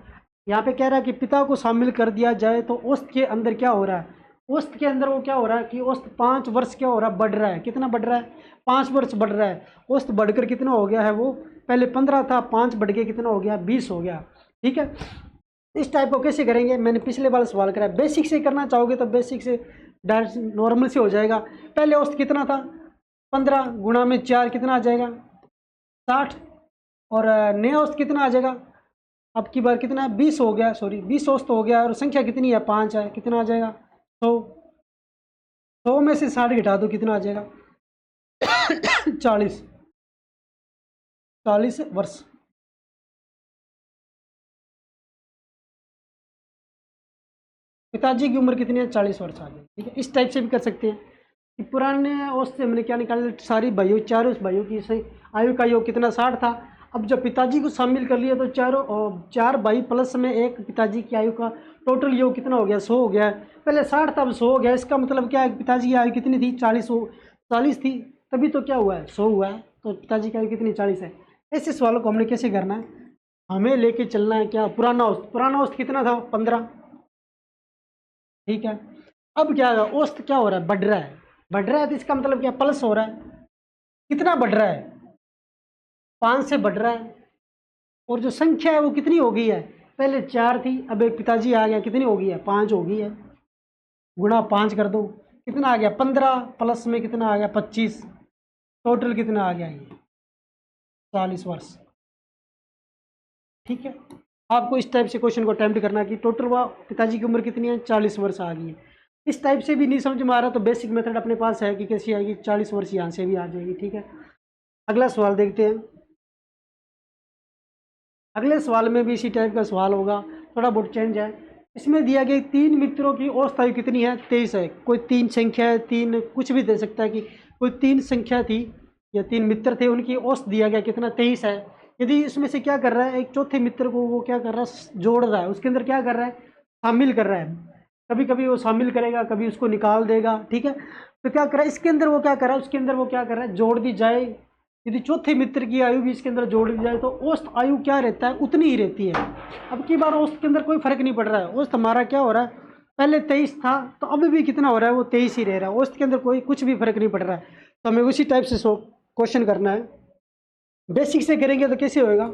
यहाँ पे कह रहा है कि पिता को शामिल कर दिया जाए, तो औसत के अंदर क्या हो रहा है, औसत के अंदर वो क्या हो रहा है कि औसत 5 वर्ष क्या हो रहा है, बढ़ रहा है। कितना बढ़ रहा है, 5 वर्ष बढ़ रहा है। औसत बढ़कर कितना हो गया है, वो पहले 15 था, 5 बढ़ के कितना हो गया, 20 हो गया। ठीक है, इस टाइप को कैसे करेंगे, मैंने पिछले वाला सवाल कराया। बेसिक से करना चाहोगे तो बेसिक से डायरेक्ट नॉर्मल से हो जाएगा। पहले औसत कितना था, 15 गुणा में 4 कितना आ जाएगा, 60, और नया औसत कितना आ जाएगा, अब की बार कितना है, 20 हो गया, सॉरी 20 औसत हो गया, और संख्या कितनी है, 5 है, कितना आ जाएगा, 100। 100 में से 60 घटा दो, कितना आ जाएगा 40 वर्ष। पिताजी की उम्र कितनी है, 40 वर्ष आ गई। ठीक है, इस टाइप से भी कर सकते हैं कि पुराने औसत से हमने क्या निकाला, सारी भाइयों, चारों भाइयों की सही आयु का योग कितना, 60 था। अब जब पिताजी को शामिल कर लिया तो 4 भाई प्लस में एक पिताजी की आयु का टोटल योग कितना हो गया, 100 हो गया। पहले 60 था, अब 100 हो गया। इसका मतलब क्या है, पिताजी की आयु कितनी थी, 40 थी, तभी तो क्या हुआ है, 100 हुआ है। तो पिताजी की आयु कितनी, 40 है। ऐसे सवालों को हमने कैसे करना है, हमें लेके चलना है क्या, पुराना औसत कितना था, 15। ठीक है, अब क्या होगा, औसत क्या हो रहा है, बढ़ रहा है। बढ़ रहा है तो इसका मतलब क्या, प्लस हो रहा है। कितना बढ़ रहा है, 5 से बढ़ रहा है। और जो संख्या है वो कितनी हो गई है, पहले 4 थी, अब एक पिताजी आ गया, कितनी हो गई है, 5 हो गई है। गुणा 5 कर दो, कितना आ गया 15, प्लस में कितना आ गया 25, टोटल कितना आ गया ये 40 वर्ष। ठीक है, आपको इस टाइप से क्वेश्चन को अटेम्प्ट करना है कि टोटल वह पिताजी की उम्र कितनी है, 40 वर्ष आ गई है। इस टाइप से भी नहीं समझ में आ रहा तो बेसिक मेथड अपने पास है कि कैसी आएगी, 40 वर्ष यहाँ से भी आ जाएगी। ठीक है, अगला सवाल देखते हैं। अगले सवाल में भी इसी टाइप का सवाल होगा, थोड़ा बहुत चेंज है। इसमें दिया गया 3 मित्रों की औसत आयु कितनी है, 23 है। कोई 3 संख्या है, 3 कुछ भी दे सकता है कि कोई 3 संख्या थी या 3 मित्र थे, उनकी औसत दिया गया कितना, 23 है। यदि इसमें से क्या कर रहा है, एक चौथे मित्र को वो क्या कर रहा है, जोड़ रहा है, उसके अंदर क्या कर रहा है, शामिल कर रहा है। कभी कभी वो शामिल करेगा, कभी उसको निकाल देगा। ठीक है, तो क्या कर रहा है, इसके अंदर वो क्या कर रहा है, उसके अंदर वो क्या कर रहा है, जोड़ दी जाए। यदि चौथे मित्र की आयु भी इसके अंदर जोड़ दी जाए तो औसत आयु क्या रहता है, उतनी ही रहती है। अब की बार औसत के अंदर कोई फर्क नहीं पड़ रहा है। औसत हमारा क्या हो रहा है, पहले 23 था तो अब भी कितना हो रहा है, वो 23 ही रह रहा है। औसत के अंदर कोई कुछ भी फर्क नहीं पड़ रहा है। तो हमें उसी टाइप से क्वेश्चन करना है। बेसिक से करेंगे तो कैसे होएगा,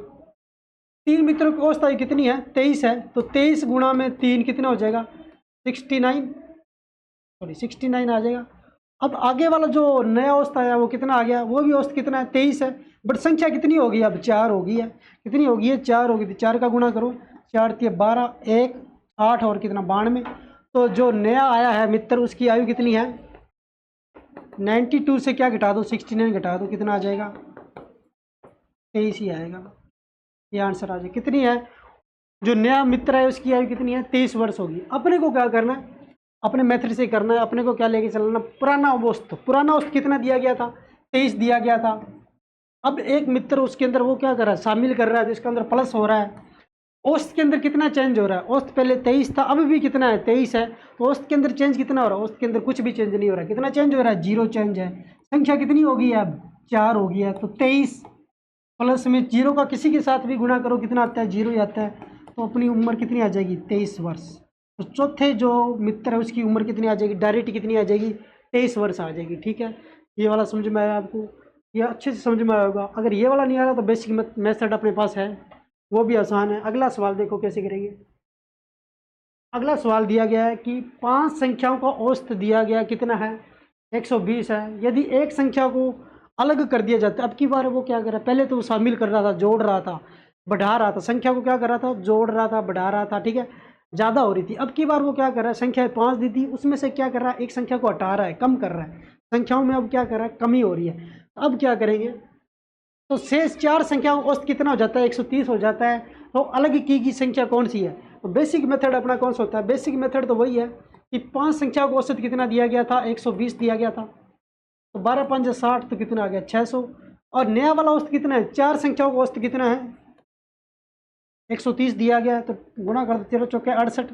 3 मित्रों की औसत आयु कितनी है, 23 है, तो 23 गुणा में 3 कितना हो जाएगा, 69 आ जाएगा। अब आगे वाला जो नया औसत आया वो कितना आ गया, वो भी औसत कितना है, 23 है। बट संख्या कितनी होगी, अब 4 होगी है। कितनी होगी है, 4 होगी। तो 4 का गुणा करो, 4 3 12, 1 8 और कितना 92। तो जो नया आया है मित्र उसकी आयु कितनी है, 92 से क्या घटा दो, 69 घटा दो, कितना आ जाएगा, 23 ही आएगा। ये आंसर आ जाएगा। कितनी है, जो नया मित्र है उसकी आयु कितनी है, 23 वर्ष होगी। अपने को क्या करना है, अपने मेथड से करना है। अपने को क्या लेके चलना, पुराना औसत। पुराना औसत कितना दिया गया था, 23 दिया गया था। अब एक मित्र उसके अंदर वो क्या कर रहा है, शामिल कर रहा है, तो इसके अंदर प्लस हो रहा है। औसत के अंदर कितना चेंज हो रहा है, औसत पहले 23 था, अब भी कितना है, 23 है। तो औसत के अंदर चेंज कितना हो रहा है, औसत के अंदर कुछ भी चेंज नहीं हो रहा है। कितना चेंज हो रहा है, 0 चेंज है। संख्या कितनी होगी है, अब 4 हो गई है। तो 23 प्लस में 0 का किसी के साथ भी गुणा करो, कितना आता है, 0 ही आता है। तो अपनी उम्र कितनी आ जाएगी, 23 वर्ष। तो चौथे जो मित्र है उसकी उम्र कितनी आ जाएगी, डायरेक्ट कितनी आ जाएगी, 23 वर्ष आ जाएगी। ठीक है, ये वाला समझ में आया आपको, ये अच्छे से समझ में आया होगा। अगर ये वाला नहीं आ रहा तो बेसिक मेथड अपने पास है, वो भी आसान है। अगला सवाल देखो कैसे करेंगे। अगला सवाल दिया गया है कि 5 संख्याओं का औसत दिया गया कितना है, 120 है। यदि एक संख्या को अलग कर दिया जाता है, अब की बार वो क्या कर रहा है, पहले तो वो शामिल कर रहा था, जोड़ रहा था, बढ़ा रहा था, संख्या को क्या कर रहा था, जोड़ रहा था, बढ़ा रहा था। ठीक है, ज़्यादा हो रही थी। अब की बार वो क्या कर रहा है, संख्या 5 दी थी, उसमें से क्या कर रहा है, एक संख्या को हटा रहा है, कम कर रहा है। संख्याओं में अब क्या कर रहा है, कमी हो रही है। अब क्या करेंगे, तो शेष 4 संख्याओं औसत कितना हो जाता है, 130 हो जाता है। तो अलग की संख्या कौन सी है, तो बेसिक मेथड अपना कौन सा होता है, बेसिक मेथड तो वही है कि 5 संख्याओं को औसत कितना दिया गया था, 120 दिया गया था। तो 12 5 60, तो कितना आ गया, 600। और नया वाला औसत कितना है, 4 संख्याओं का औसत कितना है, 130 दिया गया है। तो गुणा कर दो, 13 चौके 68,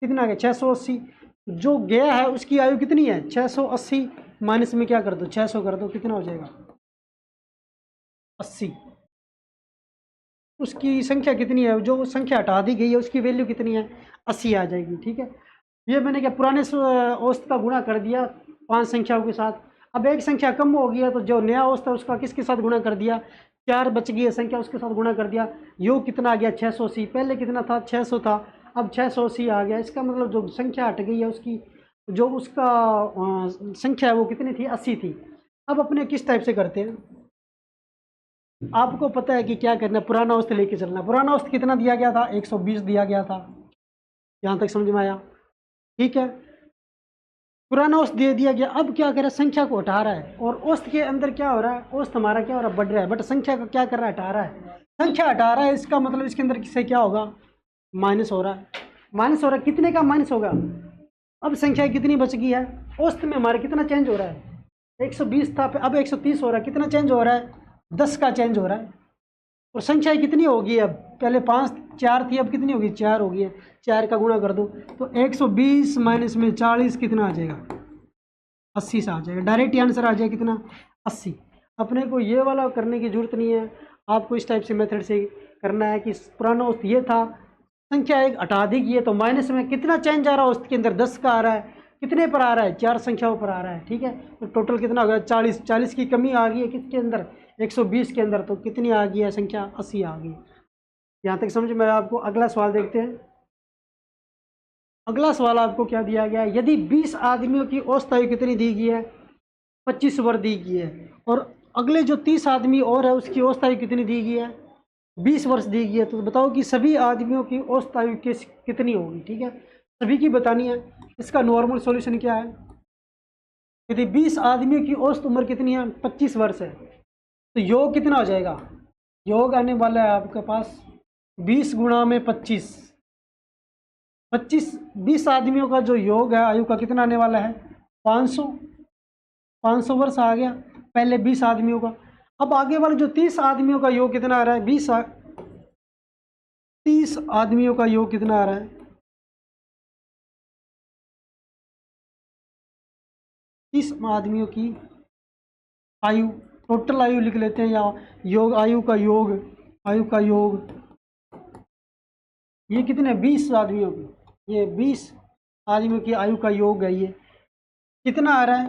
कितना आ गया, 680। जो गया है उसकी आयु कितनी है, 680, माइनस में क्या कर दो, 600 कर दो, कितना हो जाएगा, 80। उसकी संख्या कितनी है, जो संख्या हटा दी गई है उसकी वैल्यू कितनी है, 80 आ जाएगी। ठीक है, ये मैंने क्या पुराने औसत का गुणा कर दिया 5 संख्याओं के साथ। अब एक संख्या कम हो गई है तो जो नया औसत है उसका किसके साथ गुणा कर दिया, 4 बच गई है संख्या, उसके साथ गुणा कर दिया। योग कितना आ गया, 680। पहले कितना था, 600 था, अब 680 आ गया। इसका मतलब जो संख्या हट गई है उसकी जो उसका संख्या है वो कितनी थी, 80 थी। अब अपने किस टाइप से करते हैं, आपको पता है कि क्या करना है, पुराना औसत लेके चलना। पुराना औसत कितना दिया गया था, 120 दिया गया था। यहाँ तक समझ में आया, ठीक है। पुराना औसत दे दिया गया, अब क्या कर रहा है, संख्या को हटा रहा है। और औसत के अंदर क्या हो रहा है, औसत हमारा क्या हो रहा है, बढ़ रहा है, बट संख्या का क्या कर रहा है, हटा रहा है। संख्या हटा रहा है, इसका मतलब इसके अंदर से क्या होगा, माइनस हो रहा है। माइनस हो रहा है, कितने का माइनस होगा, अब संख्या कितनी बच गई है, औसत में हमारे कितना चेंज हो रहा है, 120 था अब 130 हो रहा है। कितना चेंज हो रहा है, 10 का चेंज हो रहा है। और संख्या कितनी होगी, अब पहले 5 4 थी, अब कितनी होगी, 4 होगी है। 4 का गुणा कर दो तो 120 माइनस में 40 कितना आ जाएगा, 80 से आ जाएगा। डायरेक्ट आंसर आ जाएगा कितना, 80। अपने को ये वाला करने की जरूरत नहीं है, आपको इस टाइप से मेथड से करना है कि पुराना औसत ये था, संख्या एक हटा दी गई है तो माइनस में कितना चेंज आ रहा है, औसत के अंदर 10 का आ रहा है। कितने पर आ रहा है, 4 संख्याओं पर आ रहा है, ठीक है। तो टोटल कितना हो गया 40, 40 की कमी आ गई है किसके अंदर, 120 के अंदर, तो कितनी आ गई है संख्या, 80 आ गई। यहाँ तक समझ में आया आपको। अगला सवाल देखते हैं। अगला सवाल आपको क्या दिया गया है, यदि 20 आदमियों की औसत आयु कितनी दी गई है, 25 वर्ष दी गई है, और अगले जो 30 आदमी और है उसकी औसत आयु कितनी दी गई है, 20 वर्ष दी गई है, तो बताओ कि सभी आदमियों की औसत आयु कितनी होगी, ठीक है, सभी की बतानी है। इसका नॉर्मल सॉल्यूशन क्या है, यदि 20 आदमियों की औसत उम्र कितनी है, 25 वर्ष है, तो योग कितना हो जाएगा, योग आने वाला है आपके पास 20 गुणा में 25, 20 आदमियों का जो योग है आयु का कितना आने वाला है, 500, 500 वर्ष आ गया पहले 20 आदमियों का। अब आगे वाले जो 30 आदमियों का योग कितना आ रहा है, 30 आदमियों का योग कितना आ रहा है, 30 आदमियों की आयु, टोटल आयु लिख लेते हैं, या योग, आयु का योग, आयु का योग, ये कितने 20 आदमियों की, ये 20 आदमियों की आयु का योग है, ये कितना आ रहा है,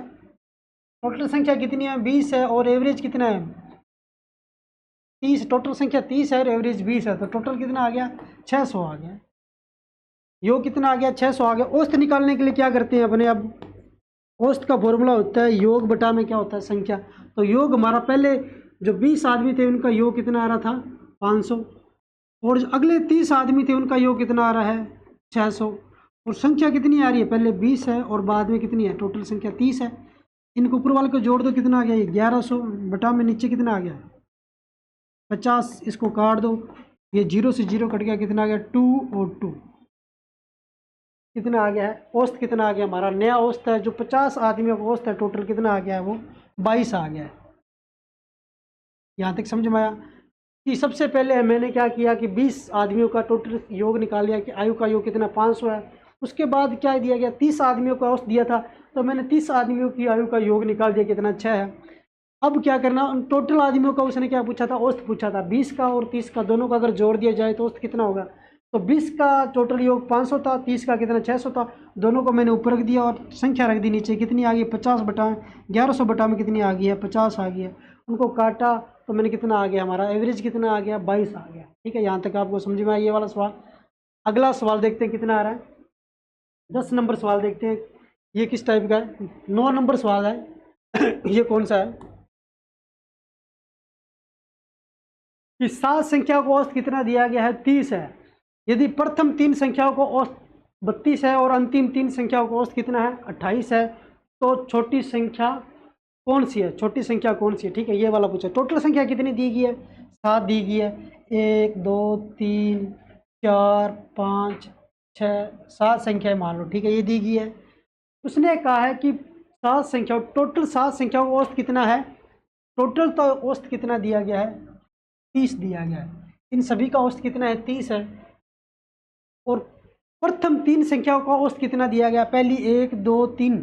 टोटल संख्या कितनी है 20 है, और एवरेज कितना है 30, टोटल संख्या 30 है और एवरेज 20 है, तो टोटल कितना आ गया 600 आ गया, योग कितना आ गया 600 आ गया। औसत निकालने के लिए क्या करते हैं अपने, अब औसत का फॉर्मूला होता है योग बटा में क्या होता है संख्या, तो योग हमारा पहले जो 20 आदमी थे उनका योग कितना आ रहा था 500, और जो अगले 30 आदमी थे उनका योग कितना आ रहा है 600, और संख्या कितनी आ रही है, पहले 20 है और बाद में कितनी है, टोटल संख्या 30 है। इनको ऊपर वाले को जोड़ दो, कितना आ गया, ये 1100 बटा में नीचे कितना आ गया 50, इसको काट दो, ये 0 से 0 कट गया, कितना आ गया 2 और 2, कितना आ गया है, औसत कितना आ गया हमारा, नया औसत है जो 50 आदमियों का औसत है, टोटल कितना आ गया है वो 22 आ गया है। यहाँ तक समझ में आया कि सबसे पहले मैंने क्या किया कि 20 आदमियों का टोटल योग निकाल लिया कि आयु का योग कितना 500 है। उसके बाद क्या दिया गया, 30 आदमियों का औसत दिया था, तो मैंने 30 आदमियों की आयु का योग निकाल दिया कितना 6 है। अब क्या करना, उन टोटल आदमियों का उसने क्या पूछा था, औसत पूछा था, 20 का और 30 का दोनों का अगर जोड़ दिया जाए तो औसत कितना होगा, तो 20 का टोटल योग 500 था, 30 का कितना 600 था, दोनों को मैंने ऊपर रख दिया और संख्या रख दी नीचे, कितनी आ गई 50 बटा 1100 बटा में कितनी आ गई है 50 आ गई है। उनको काटा तो मैंने कितना आ गया, हमारा एवरेज कितना आ गया 22 आ गया, ठीक है। यहाँ तक आपको समझ में आया ये वाला सवाल। अगला सवाल देखते हैं कितना आ रहा है, 10 नंबर सवाल देखते हैं, ये किस टाइप का है, 9 नंबर सवाल है ये कौन सा है कि 7 संख्या को औसत कितना दिया गया है 30 है, यदि प्रथम 3 संख्याओं को औसत 32 है और अंतिम 3 संख्याओं को औसत कितना है 28 है, तो छोटी संख्या कौन सी है, छोटी संख्या कौन सी है, ठीक है, ये वाला पूछा। टोटल संख्या कितनी दी गई है 7 दी गई है, 1 2 3 4 5 6 7 संख्याएं मान लो, ठीक है, ये दी गई है। उसने कहा है कि 7 संख्या, टोटल 7 संख्याओं का औसत कितना है, टोटल तो औसत कितना दिया गया है 30 दिया गया है, इन सभी का औसत कितना है 30 है, और प्रथम 3 संख्याओं का औसत कितना दिया गया, पहली 1 2 3,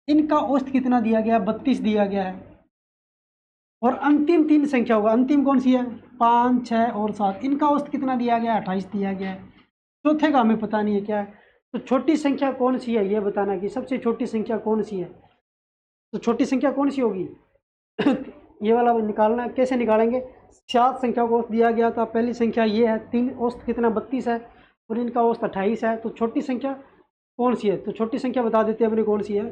इनका औसत कितना दिया गया 32 दिया गया है, और अंतिम 3 संख्याओं का, अंतिम कौन सी है 5 6 और 7, इनका औसत कितना दिया गया 28 दिया गया है। चौथे का हमें पता नहीं है क्या है, तो छोटी संख्या कौन सी है ये बताना कि सबसे छोटी संख्या कौन सी है, तो छोटी संख्या कौन सी होगी ये वाला निकालना है, कैसे निकालेंगे, 7 संख्या को औसत दिया गया था, पहली संख्या ये है, 3 औसत कितना 32 है और इनका औसत 28 है, तो छोटी संख्या कौन सी है, तो छोटी संख्या बता देते हैं अपनी कौन सी है।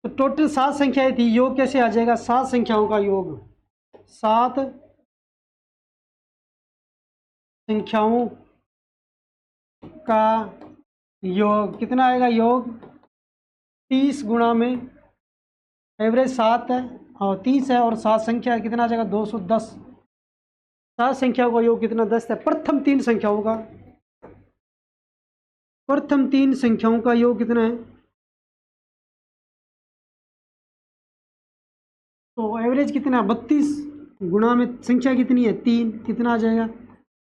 तो टोटल 7 संख्याएं थी, योग कैसे आ जाएगा, 7 संख्याओं का योग, 7 संख्याओं का योग कितना आएगा, योग 30 गुणा में एवरेज 7 है और 30 है, और 7 संख्या है, कितना आ जाएगा 210, 7 संख्याओं का योग कितना 10 है। प्रथम 3 संख्याओं का, प्रथम 3 संख्याओं का योग कितना है, तो एवरेज कितना है 32 गुणा में संख्या कितनी है 3, कितना आ जाएगा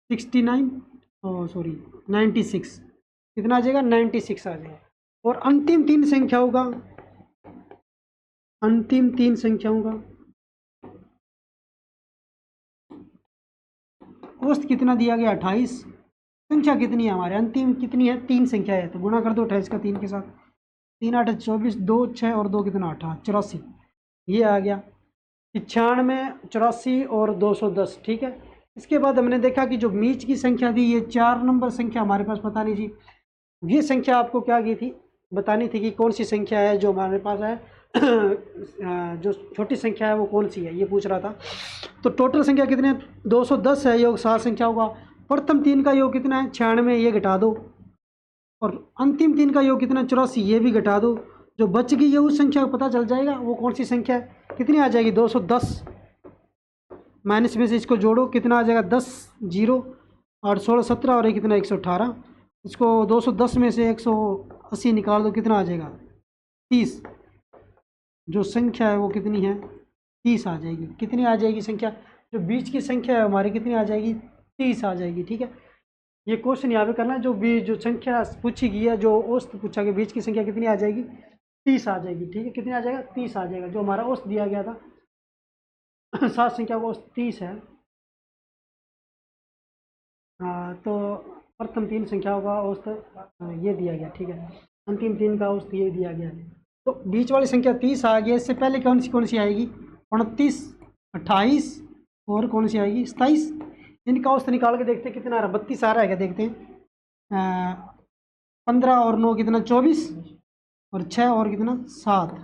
69, सॉरी 96, कितना आ जाएगा 96 आ जाएगा। और अंतिम 3 संख्याओं का, अंतिम 3 संख्याओं का औसत कितना दिया गया 28, संख्या कितनी है हमारे अंतिम कितनी है 3 संख्या है, तो गुणा कर दो 28 का 3 के साथ, 3 8 24, 2 6 और 2 कितना 8, 84 ये आ गया। 96, 84 और 210, ठीक है। इसके बाद हमने देखा कि जो बीच की संख्या थी ये 4 नंबर संख्या हमारे पास बतानी थी। ये संख्या आपको क्या की थी, बतानी थी कि कौन सी संख्या है जो हमारे पास है जो छोटी संख्या है वो कौन सी है, ये पूछ रहा था। तो टोटल संख्या कितने हैं, 210 है, योग 7 संख्या होगा। प्रथम 3 का योग कितना है, 96, ये घटा दो। और अंतिम 3 का योग कितना, 84, ये भी घटा दो। जो बच गई है उस संख्या को पता चल जाएगा वो कौन सी संख्या है, कितनी आ जाएगी 210। माइनस में से इसको जोड़ो, कितना आ जाएगा 10 0 और 16 17 और ये कितना 118। इसको 210 में से 180 निकाल दो, कितना आ जाएगा 30। जो संख्या है वो कितनी है, 30 आ जाएगी। कितनी आ जाएगी संख्या, जो बीच की संख्या है हमारी कितनी आ जाएगी, 30 आ जाएगी, ठीक है। ये क्वेश्चन यहाँ पे करना है, जो संख्या पूछी गई है, जो औसत पूछा गया, बीच की संख्या कितनी आ जाएगी, 30 आ जाएगी, ठीक है। कितनी आ जाएगा, 30 आ जाएगा। जो हमारा औसत दिया गया था 7 संख्या को औसत 30 है। तो प्रथम 3 संख्याओं का औसत ये दिया गया, ठीक है। अंतिम 3 का औसत ये दिया गया है। तो बीच वाली संख्या 30 आ गई। इससे पहले कौन सी आएगी, 29, 28 और कौन सी आएगी 27। इनका औसत निकाल के देखते हैं कितना आ रहा है, 32 आ रहा है क्या, देखते हैं। 15 और 9 कितना 24 और 6 और कितना 7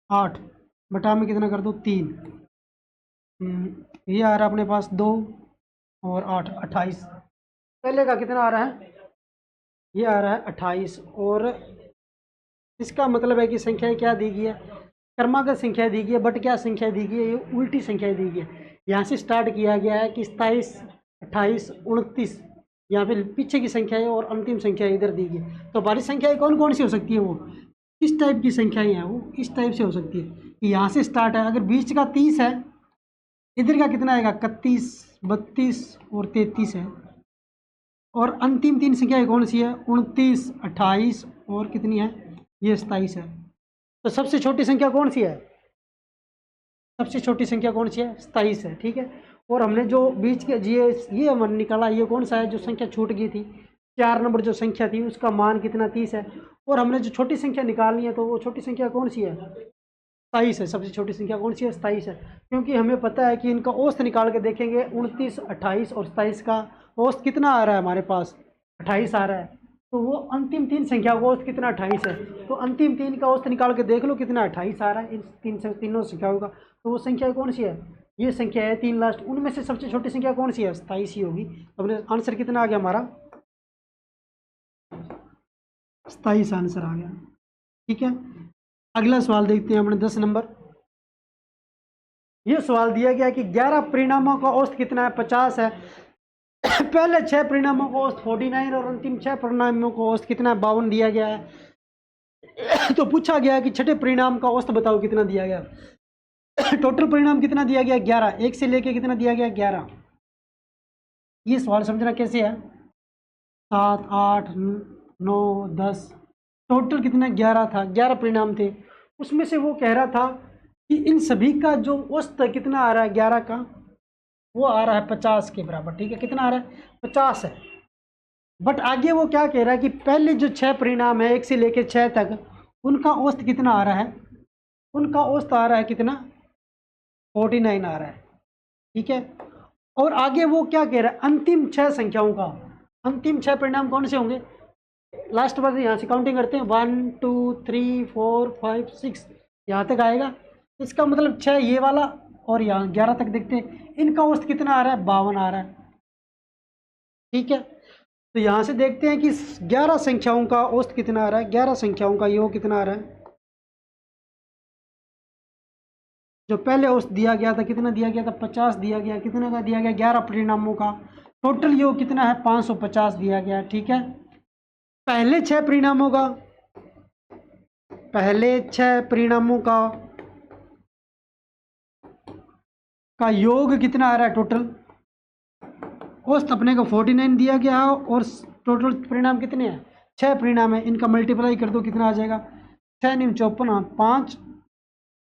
8 बटा में कितना कर दो 3। ये आ रहा है अपने पास 2 और 8 28। पहले का कितना आ रहा है, ये आ रहा है 28। और इसका मतलब है कि संख्या क्या दी गई है, क्रमागत संख्या दी गई है, बट क्या संख्या दी गई है, ये उल्टी संख्या दी गई है। यहाँ से स्टार्ट किया गया है कि 27 28 29, यहाँ पे पीछे की संख्या है और अंतिम संख्या इधर दी गई है। तो हमारी संख्याएं कौन कौन सी हो सकती है, वो किस टाइप की संख्याएं हैं, वो इस टाइप से हो सकती है कि यहाँ से स्टार्ट है। अगर बीच का 30 है, इधर का कितना आएगा 31 32 और 33 है। और अंतिम 3 संख्याएं कौन सी है, 29 28 और कितनी है, ये 27 है। तो सबसे छोटी संख्या कौन सी है, सबसे छोटी संख्या कौन सी है, 27 है, ठीक है। और हमने जो बीच के ये हमने निकाला, ये कौन सा है, जो संख्या छूट गई थी 4 नंबर जो संख्या थी उसका मान कितना 30 है। और हमने जो छोटी संख्या निकालनी है तो वो छोटी संख्या कौन सी है, 27 है। सबसे छोटी संख्या कौन सी है, 27 है। क्योंकि हमें पता है कि इनका औसत निकाल के देखेंगे, 29 28 और 27 का औसत कितना आ रहा है हमारे पास, 28 आ रहा है। तो वो अंतिम 3 संख्या का औसत कितना 28 है। तो अंतिम 3 का औसत निकाल के देख लो कितना 28 आ रहा है इन तीनों संख्याओं का। तो वो संख्या कौन सी है, ये संख्या है 3 लास्ट, उनमें से सबसे छोटी संख्या कौन सी है, 27 ही होगी। तो अपने आंसर कितना आ गया हमारा, 27 आंसर आ गया, ठीक है। अगला सवाल देखते हैं अपने 10 नंबर। ये सवाल दिया गया कि 11 परिणामों का औसत कितना है, 50 है। पहले 6 परिणामों का औसत 49 और अंतिम 6 परिणामों का औसत कितना है, 52 दिया गया है। तो पूछा गया कि छठे परिणाम का औसत बताओ कितना दिया गया। टोटल परिणाम कितना दिया गया, 11, एक से लेके कितना दिया गया 11। ये सवाल समझना कैसे है, 7 8 9 10, टोटल कितना 11 था, 11 परिणाम थे। उसमें से वो कह रहा था कि इन सभी का जो औसत कितना आ रहा है 11 का, वो आ रहा है 50 के बराबर, ठीक है। कितना आ रहा है, 50 है। बट आगे वो क्या कह रहा है कि पहले जो 6 परिणाम है 1 से लेकर 6 तक, उनका औसत कितना आ रहा है, उनका औसत आ रहा है कितना, 49 आ रहा है, ठीक है। और आगे वो क्या कह रहा है, अंतिम 6 संख्याओं का, अंतिम 6 परिणाम कौन से होंगे, लास्ट बार यहाँ से काउंटिंग करते हैं, 1 2 3 4 5 6, यहाँ तक आएगा। इसका मतलब 6 ये वाला और यहाँ 11 तक देखते हैं, इनका औसत कितना आ रहा है, 52 आ रहा है, ठीक है। तो यहाँ से देखते हैं कि 11 संख्याओं का औसत कितना आ रहा है, 11 संख्याओं का योग कितना आ रहा है। जो पहले औसत दिया गया था कितना दिया गया था, 50 दिया गया, कितने का दिया गया, 11 परिणामों का। टोटल योग कितना है, 550 दिया गया, ठीक है। पहले 6 परिणामों का, पहले 6 परिणामों का योग कितना आ रहा है, टोटल औसत अपने को 49 दिया गया है। और टोटल परिणाम कितने हैं, 6 परिणाम है, इनका मल्टीप्लाई कर दो कितना आ जाएगा, 6 9 54, 5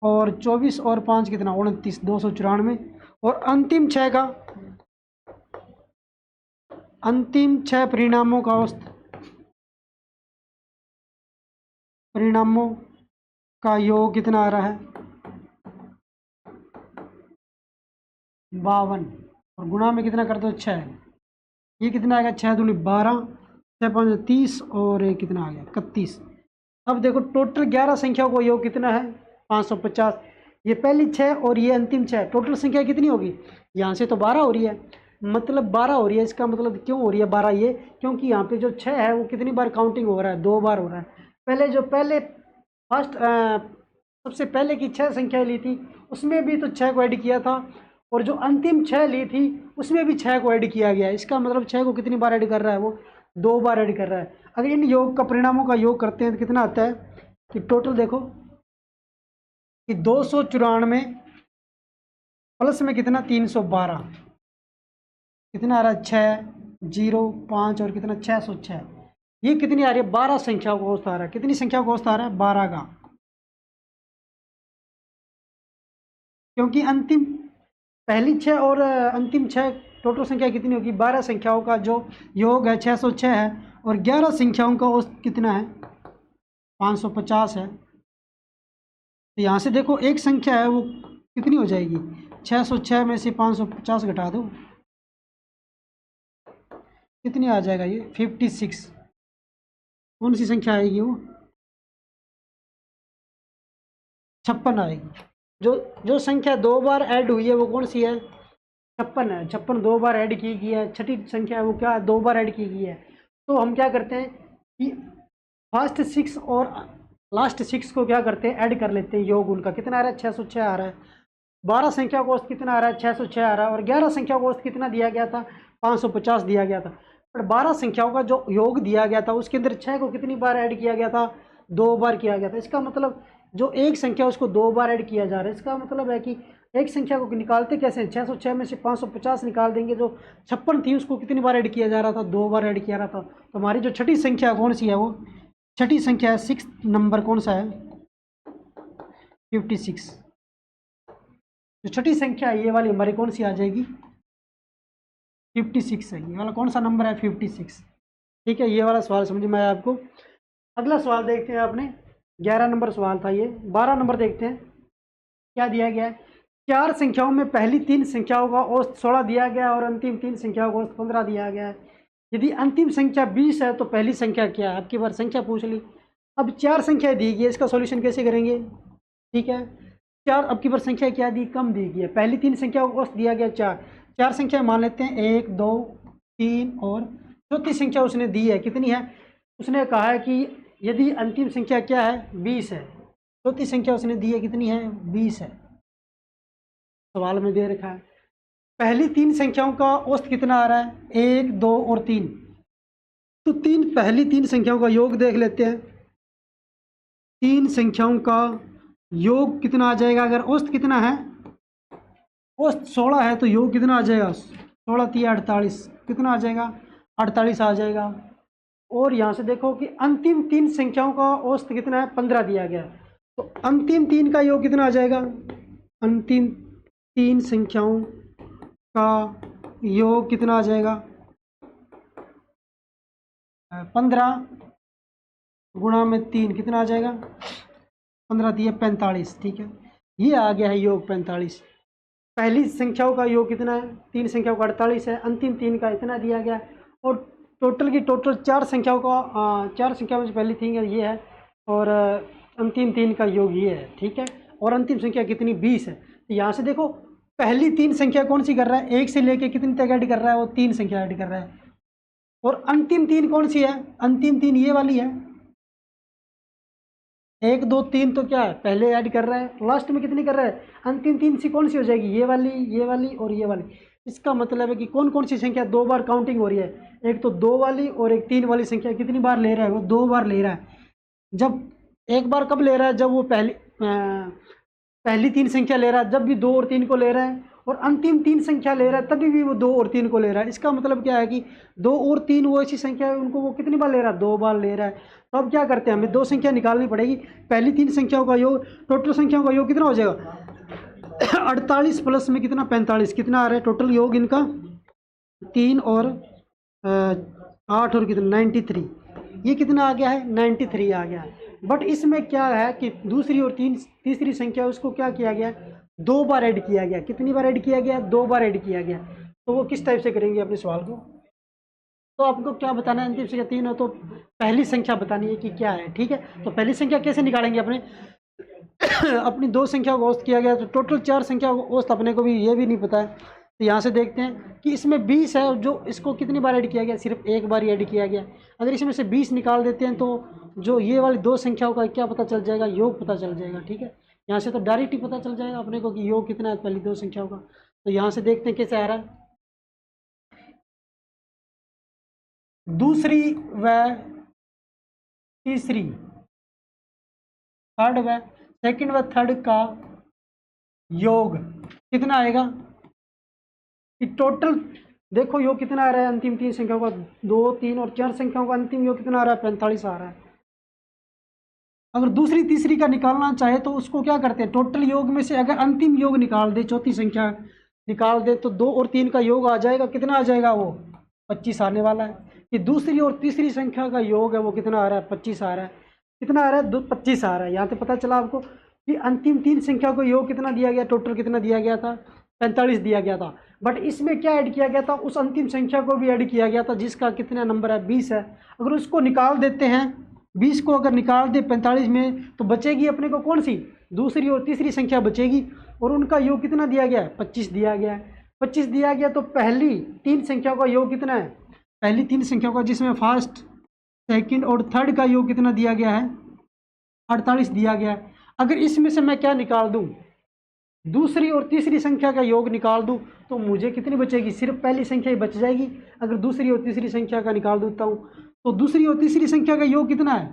और 24 और 5 कितना 29, 294। और अंतिम 6 का, अंतिम 6 परिणामों का औसत परिणामों का योग कितना आ रहा है 52 और गुणा में कितना कर दो 6। ये कितना आएगा 6 दूनी 12, 6 5 30 और ये कितना आ गया 31। अब देखो टोटल 11 संख्याओं का योग कितना है 550। ये पहली 6 और ये अंतिम 6, टोटल संख्या कितनी होगी, यहाँ से तो 12 हो रही है, मतलब 12 हो रही है। इसका मतलब क्यों हो रही है 12, ये क्योंकि यहाँ पे जो 6 है वो कितनी बार काउंटिंग हो रहा है, 2 बार हो रहा है। पहले फर्स्ट सबसे पहले की 6 संख्या ली थी उसमें भी तो 6 को ऐड किया था, और जो अंतिम 6 ली थी उसमें भी 6 को ऐड किया गया। इसका मतलब 6 को कितनी बार ऐड कर रहा है, वो 2 बार ऐड कर रहा है। अगर इन योग का परिणामों का योग करते हैं तो कितना आता है कि टोटल देखो कि 294 प्लस में कितना 312, कितना आ रहा है 6 0 5 और कितना 606। ये कितनी आ रही है 12 संख्याओं को औसत आ रहा है। कितनी संख्याओं को औसत आ रहा है 12 का, क्योंकि अंतिम पहली 6 और अंतिम 6 टोटल संख्या कितनी होगी 12 संख्याओं का जो योग है 606 है, और 11 संख्याओं का औसत कितना है 550 है। तो यहाँ से देखो एक संख्या है वो कितनी हो जाएगी 606 में से 550 घटा दो, कितनी आ जाएगा ये 56। कौन सी संख्या आएगी वो 56 आएगी। जो संख्या 2 बार ऐड हुई है वो कौन सी है 56 है। 56 2 बार ऐड की गई है। छठी संख्या है वो क्या 2 बार ऐड की गई है। तो हम क्या करते हैं कि फर्स्ट 6 और लास्ट 6 को क्या करते हैं ऐड कर लेते हैं, योग उनका कितना आ रहा है 606 आ रहा है। 12 संख्या को औसत कितना आ रहा है 606 आ रहा है, और 11 संख्या को औसत कितना दिया गया था 550 दिया गया था। पर 12 संख्याओं का जो योग दिया गया था उसके अंदर 6 को कितनी बार ऐड किया गया था 2 बार किया गया था। इसका मतलब जो एक संख्या उसको 2 बार ऐड किया जा रहा है। इसका मतलब है कि एक संख्या को निकालते कैसे हैं 606 में से 550 निकाल देंगे, जो 56 थी उसको कितनी बार ऐड किया जा रहा था 2 बार ऐड किया रहा था। तो हमारी जो छठी संख्या कौन सी है वो छठी संख्या है 6 नंबर कौन सा है 56। जो छठी संख्या है ये वाली हमारी कौन सी आ जाएगी 56 है। ये वाला कौन सा नंबर है 56। ठीक है, ये वाला सवाल समझ में आया आपको। अगला सवाल देखते हैं। आपने 11 नंबर सवाल था ये। 12 नंबर देखते हैं क्या दिया गया है। 4 संख्याओं में पहली 3 संख्याओं का औसत 16 दिया गया और अंतिम 3 संख्याओं का औसत 15 दिया गया है। यदि अंतिम संख्या 20 है तो पहली संख्या क्या है। अब की बार संख्या पूछ ली। अब 4 संख्या दी गई है, इसका सॉल्यूशन कैसे करेंगे। ठीक है, 4 अब की बार संख्या क्या दी कम दी गई है। पहली 3 संख्याओं का औसत दिया गया 4 संख्या मान लेते हैं 1 2 3 और चौथी संख्या उसने दी है कितनी है। उसने कहा है कि यदि अंतिम संख्या क्या है 20 है, चौथी संख्या उसने दी है कितनी है 20 है। सवाल में दे रखा है पहली 3 संख्याओं का औसत कितना आ रहा है 1 2 और 3। तो पहली 3 संख्याओं का योग देख लेते हैं। 3 संख्याओं का योग कितना आ जाएगा। अगर औसत कितना है औसत 16 है तो योग कितना आ जाएगा 16 3 48, कितना आ जाएगा 48 आ जाएगा। और यहाँ से देखो कि अंतिम 3 संख्याओं का औसत कितना है 15 दिया गया है। तो अंतिम 3 का योग कितना आ जाएगा। अंतिम 3 संख्याओं का योग कितना आ जाएगा 15 गुणा में 3 कितना आ जाएगा 15 दिए 45। ठीक है, ये आ गया है योग 45। पहली संख्याओं का योग कितना है 3 संख्याओं का 48 है, अंतिम 3 का इतना दिया गया है, और टोटल 4 संख्याओं का 4 संख्याओं में पहली 3 ये है और अंतिम 3 का योग ये है। ठीक है, और अंतिम संख्या कितनी 20 है। तो यहाँ से देखो पहली 3 संख्या कौन सी कर रहा है 1 से लेके कितनी तक ऐड कर रहा है वो 3 संख्या ऐड कर रहा है। और अंतिम 3 कौन सी है अंतिम 3 ये वाली है 1 2 3, तो क्या है पहले ऐड कर रहा है, लास्ट में कितनी कर रहा है अंतिम 3 सी कौन सी हो जाएगी ये वाली और ये वाली। इसका मतलब है कि कौन कौन सी संख्या 2 बार काउंटिंग हो रही है। एक तो 2 वाली और एक 3 वाली संख्या कितनी बार ले रहा है वो 2 बार ले रहा है। जब एक बार कब ले रहा है जब वो पहली 3 संख्या ले रहा है, जब भी 2 और 3 को ले रहा है, और अंतिम 3 संख्या ले रहा है तभी भी वो 2 और 3 को ले रहा है। इसका मतलब क्या है कि 2 और 3 वो ऐसी संख्या है उनको वो कितनी बार ले रहा है 2 बार ले रहा है। तो अब क्या करते हैं हमें 2 संख्या निकालनी पड़ेगी। पहली 3 संख्याओं का योग टोटल संख्याओं का योग कितना हो जाएगा 48 प्लस में कितना 45, कितना आ रहा है टोटल योग इनका 3 और 8 और कितना 93। ये कितना आ गया है 93 आ गया है। बट इसमें क्या है कि दूसरी और तीसरी संख्या उसको क्या किया गया, 2 बार ऐड किया गया। कितनी बार ऐड किया गया, 2 बार ऐड किया गया। तो वो किस टाइप से करेंगे अपने सवाल को। तो आपको क्या बताना है, अंतिम संख्या 3 हो तो पहली संख्या बतानी है कि क्या है। ठीक है, तो पहली संख्या कैसे निकालेंगे अपने अपनी 2 संख्या को औसत किया गया तो टोटल 4 संख्या को औसत अपने को भी ये भी नहीं पता है। तो यहाँ से देखते हैं कि इसमें 20 है, जो इसको कितनी बार ऐड किया गया, सिर्फ एक बार ही ऐड किया गया। अगर इसमें से 20 निकाल देते हैं तो जो ये वाली 2 संख्याओं का क्या पता चल जाएगा, योग पता चल जाएगा। ठीक है, यहाँ से तो डायरेक्ट ही पता चल जाएगा अपने को कि योग कितना है पहली 2 संख्याओं का। तो यहाँ से देखते हैं कैसे आ रहा है। दूसरी व तीसरी, थर्ड व सेकंड व थर्ड का योग कितना आएगा कि टोटल देखो योग कितना आ रहा है अंतिम 3 संख्याओं का, 2, 3 और 4 संख्याओं का अंतिम योग कितना आ रहा है, 45 आ रहा है। अगर दूसरी तीसरी का निकालना चाहे तो उसको क्या करते हैं, टोटल योग में से अगर अंतिम योग निकाल दे, चौथी संख्या निकाल दे तो 2 और 3 का योग आ जाएगा। कितना आ जाएगा, वो 25 आने वाला है। कि दूसरी और तीसरी संख्या का योग है वो कितना आ रहा है, 25 आ रहा है। कितना आ रहा है, 25 आ रहा है। यहाँ पे पता चला आपको कि अंतिम 3 संख्या को योग कितना दिया गया, टोटल कितना दिया गया था, 45 दिया गया था। बट इसमें क्या ऐड किया गया था, उस अंतिम संख्या को भी ऐड किया गया था जिसका कितना नंबर है, 20 है। अगर उसको निकाल देते हैं, 20 को अगर निकाल दे 45 में तो बचेगी अपने को कौन सी, दूसरी और तीसरी संख्या बचेगी। और उनका योग कितना दिया गया है, 25 दिया गया है। 25 दिया गया तो पहली 3 संख्या का योग कितना है, पहली 3 संख्या का जिसमें फर्स्ट सेकंड और थर्ड का योग कितना दिया गया है, 48 दिया गया है। अगर इसमें से मैं क्या निकाल दूं, दूसरी और तीसरी संख्या का योग निकाल दूं तो मुझे कितनी बचेगी, सिर्फ पहली संख्या ही बच जाएगी। अगर दूसरी और तीसरी संख्या का निकाल देता हूं तो दूसरी और तीसरी संख्या का योग कितना है,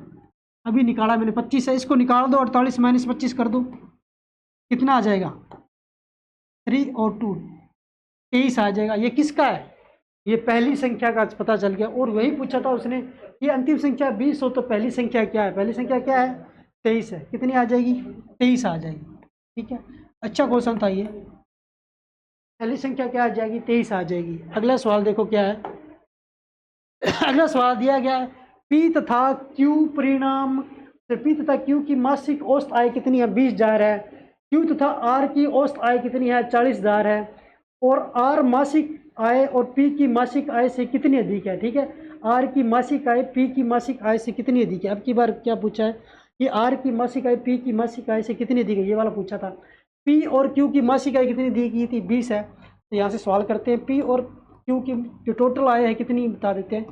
अभी निकाला मैंने 25 है, इसको निकाल दो, 48 माइनस 25 कर दो, कितना आ जाएगा, 3 और 2 23 आ जाएगा। ये किसका है, ये पहली संख्या का पता चल गया। और वही पूछा था उसने, ये अंतिम संख्या 20 हो तो पहली संख्या क्या है, पहली संख्या क्या है, 23 है। कितनी आ जाएगी, 23 आ जाएगी। ठीक है, अच्छा क्वेश्चन था ये। पहली संख्या क्या आ जाएगी, 23 आ जाएगी। अगला सवाल देखो क्या है। अगला सवाल दिया गया है, पी तथा क्यू परिणाम, पी तथा क्यू की मासिक औसत आय कितनी है, 20,000 है। क्यू तथा आर की औसत आय कितनी है, 40,000 है। और आर मासिक आय और पी की मासिक आय से कितनी अधिक है। ठीक है, आर की मासिक आय पी की मासिक आय से कितनी अधिक है। अब की बार क्या पूछा है कि आर की मासिक आय पी की मासिक आय से कितनी अधिक है, ये वाला पूछा था। पी और क्यू की मासिक आय कितनी दी गई थी, 20 है। तो यहाँ से सवाल करते हैं, पी और क्यू की जो टोटल आय है कितनी बता देते हैं।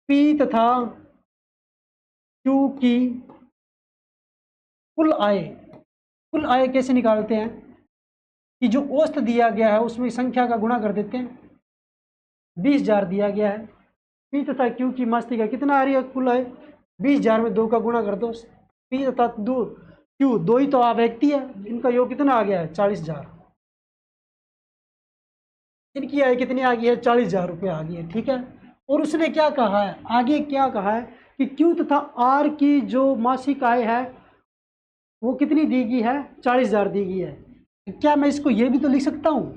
पी तथा क्यू की कुल आय कैसे निकालते हैं कि जो औसत दिया गया है उसमें संख्या का गुणा कर देते हैं। 20,000 दिया गया है, पी तथा क्यू की मासिक आय कितना आ रही है, कुल आय 20,000 में 2 का गुणा कर दो। पी तथा क्यू दो ही तो आप व्यक्ति है, इनका योग कितना आ गया है, 40,000। इनकी आय कितनी आ गई है, 40,000 रुपये आ गई है। ठीक है, और उसने क्या कहा है, आगे क्या कहा है कि क्यू तथा आर की जो मासिक आय है वो कितनी दी गई है, 40,000 दी गई है। क्या मैं इसको ये भी तो लिख सकता हूँ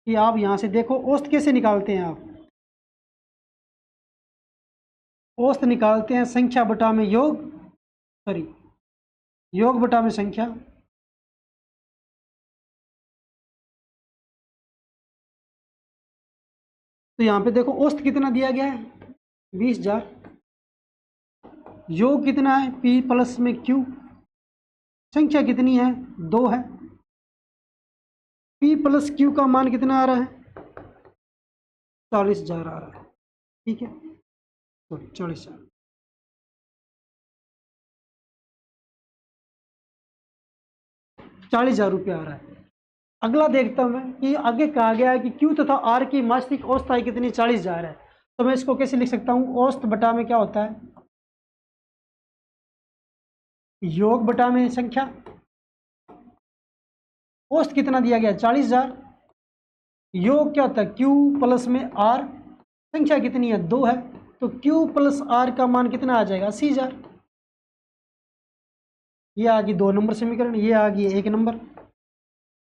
कि आप यहाँ से देखो औसत कैसे निकालते हैं, आप औसत निकालते हैं संख्या बटा में योग, सॉरी योग बटा में संख्या। तो यहाँ पे देखो औसत कितना दिया गया है, 20,000। योग कितना है, P प्लस में Q, संख्या कितनी है, 2 है। P प्लस Q का मान कितना आ रहा है, 40,000 आ रहा है। ठीक है, सॉरी 40,000, 40,000 रुपये आ रहा है। अगला देखता हूं मैं कि आगे कहा गया है कि Q तथा R की मासिक औसत आय कितनी, 40,000 है। तो मैं इसको कैसे लिख सकता हूँ, औसत बटा में क्या होता है, योग बटा में संख्या। औसत कितना दिया गया, 40,000। योग क्या होता है, Q प्लस में R, संख्या कितनी है, 2 है। तो Q प्लस R का मान कितना आ जाएगा, 80,000। ये आ गई 2 नंबर समीकरण, ये आ गई 1 नंबर।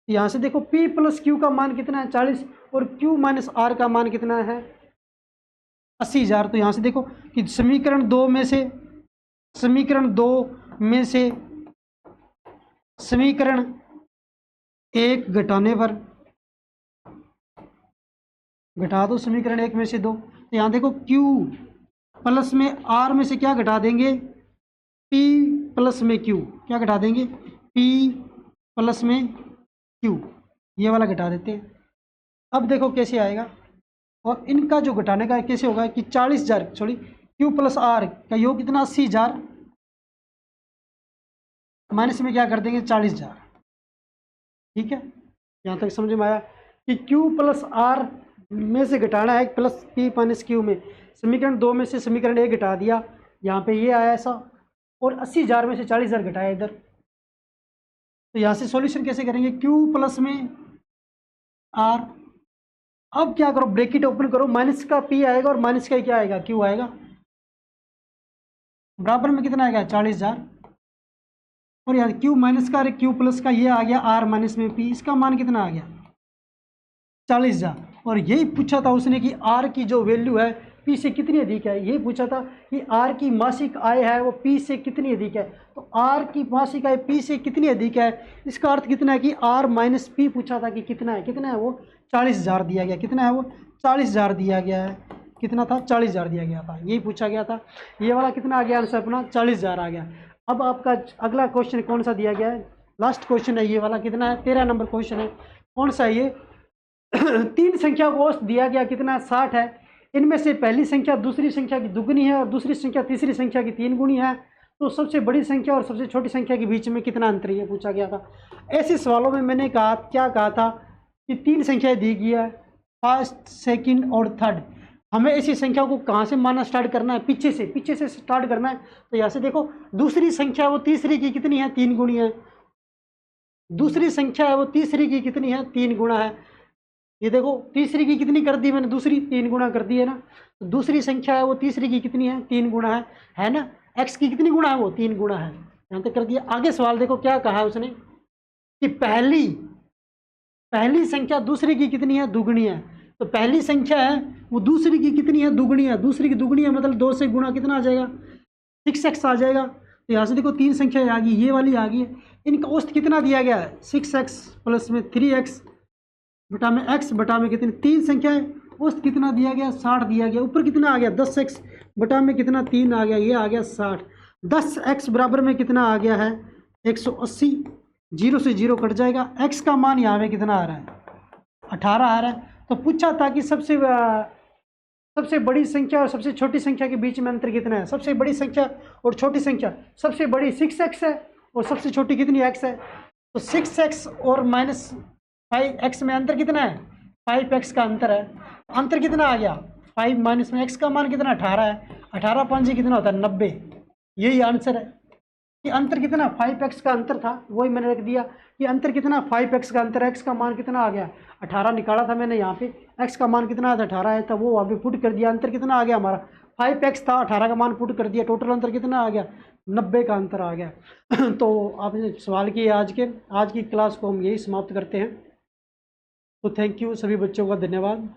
यहाँ से देखो P प्लस Q का मान कितना है, 40, और Q माइनस R का मान कितना है, 80,000। तो यहाँ से देखो कि समीकरण 2 में से, समीकरण 2 में से समीकरण 1 घटाने पर, घटा दो समीकरण 1 में से 2। तो यहाँ देखो Q प्लस में R में से क्या घटा देंगे, P प्लस में Q, क्या घटा देंगे, P प्लस में Q, ये वाला घटा देते हैं। अब देखो कैसे आएगा, और इनका जो घटाने का कैसे होगा कि 40,000 सॉरी Q प्लस R का योग कितना 80,000, माइनस में क्या कर देंगे 40,000। ठीक है, यहाँ तक समझ में आया कि Q प्लस R में से घटाना है प्लस P माइनस Q में, समीकरण 2 में से समीकरण 1 घटा दिया, यहाँ पे ये आया ऐसा, और 80,000 में से 40,000 घटाया इधर। तो यहाँ से सॉल्यूशन कैसे करेंगे, Q प्लस में R, अब क्या करो ब्रैकेट ओपन करो, माइनस का P आएगा और माइनस का क्या आएगा Q आएगा, बराबर में कितना आएगा 40,000, और यहाँ Q माइनस का Q प्लस का ये आ गया R माइनस में P, इसका मान कितना आ गया 40,000। और यही पूछा था उसने कि R की जो वैल्यू है P से कितनी अधिक है, यही पूछा था कि R की मासिक आय है वो P से कितनी अधिक है। तो R की मासिक आय P से कितनी अधिक है, इसका अर्थ कितना है कि R माइनस P पूछा था कि कितना है वो 40,000 दिया गया, कितना है वो 40,000 दिया गया है, कितना था 40,000 दिया गया था, यही पूछा गया था। ये वाला कितना आ गया आंसर अपना 40,000 आ गया। अब आपका अगला क्वेश्चन कौन सा दिया गया है, लास्ट क्वेश्चन है ये वाला, कितना है 13 नंबर क्वेश्चन है, कौन सा है ये 3 संख्या को औसत दिया गया कितना 60 है, इनमें से पहली संख्या दूसरी संख्या की दुगनी है और दूसरी संख्या तीसरी संख्या की 3 गुनी है, तो सबसे बड़ी संख्या और सबसे छोटी संख्या के बीच में कितना अंतर है, ये पूछा गया था। ऐसे सवालों में मैंने क्या कहा था कि 3 संख्याएं दी गई है, फर्स्ट सेकंड और थर्ड, हमें ऐसी संख्या को कहाँ से मानना स्टार्ट करना है, पीछे से स्टार्ट करना है। तो यहाँ से देखो दूसरी संख्या वो तीसरी की कितनी है 3 गुनी है, दूसरी संख्या है वो तीसरी की कितनी है 3 गुना है, ये देखो तीसरी की कितनी कर दी मैंने, दूसरी 3 गुना कर दी है ना, तो दूसरी संख्या है वो तीसरी की कितनी है 3 गुना है ना, x की कितनी गुना है वो 3 गुना है, यहाँ तक कर दिया। आगे सवाल देखो क्या कहा है उसने कि पहली संख्या दूसरी की कितनी है दुगनी है, तो पहली संख्या है वो दूसरी की कितनी है दुगनी है, दूसरी की दुगनी है मतलब 2 से गुणा कितना आ जाएगा 6x आ जाएगा। तो यहाँ से देखो 3 संख्या आ गई, ये वाली आ गई है, इनका औसत कितना दिया गया है 6x प्लस में 3x बटा में x बटा में कितनी 3 संख्या है, औसत कितना दिया गया 60 दिया गया, ऊपर कितना आ गया 10x बटा में कितना 3 आ गया, ये आ गया 60, 10x बराबर में कितना आ गया है 180, 0 से 0 कट जाएगा, x का मान यहाँ पे कितना आ रहा है 18 आ रहा है। तो पूछा था कि सबसे बड़ी संख्या और सबसे छोटी संख्या के बीच में अंतर कितना है, सबसे बड़ी संख्या और छोटी संख्या, सबसे बड़ी 6x है और सबसे छोटी कितनी x है, तो 6x और माइनस 5x में अंतर कितना है 5x का अंतर है, अंतर कितना आ गया 5 माइनस में x का मान कितना 18 है, 18 5 कितना होता है 90, यही आंसर है कि अंतर कितना 5x का अंतर था, वही मैंने रख दिया कि अंतर कितना 5x का अंतर है, x का मान कितना आ गया 18 निकाला था मैंने, यहाँ पे x का मान कितना आया था 18 है, तब वो वहाँ पे पुट कर दिया, अंतर कितना आ गया हमारा 5x था, 18 का मान पुट कर दिया, टोटल अंतर कितना आ गया 90 का अंतर आ गया। तो आपने सवाल किए आज की क्लास को हम यही समाप्त करते हैं। तो थैंक यू सभी बच्चों का धन्यवाद।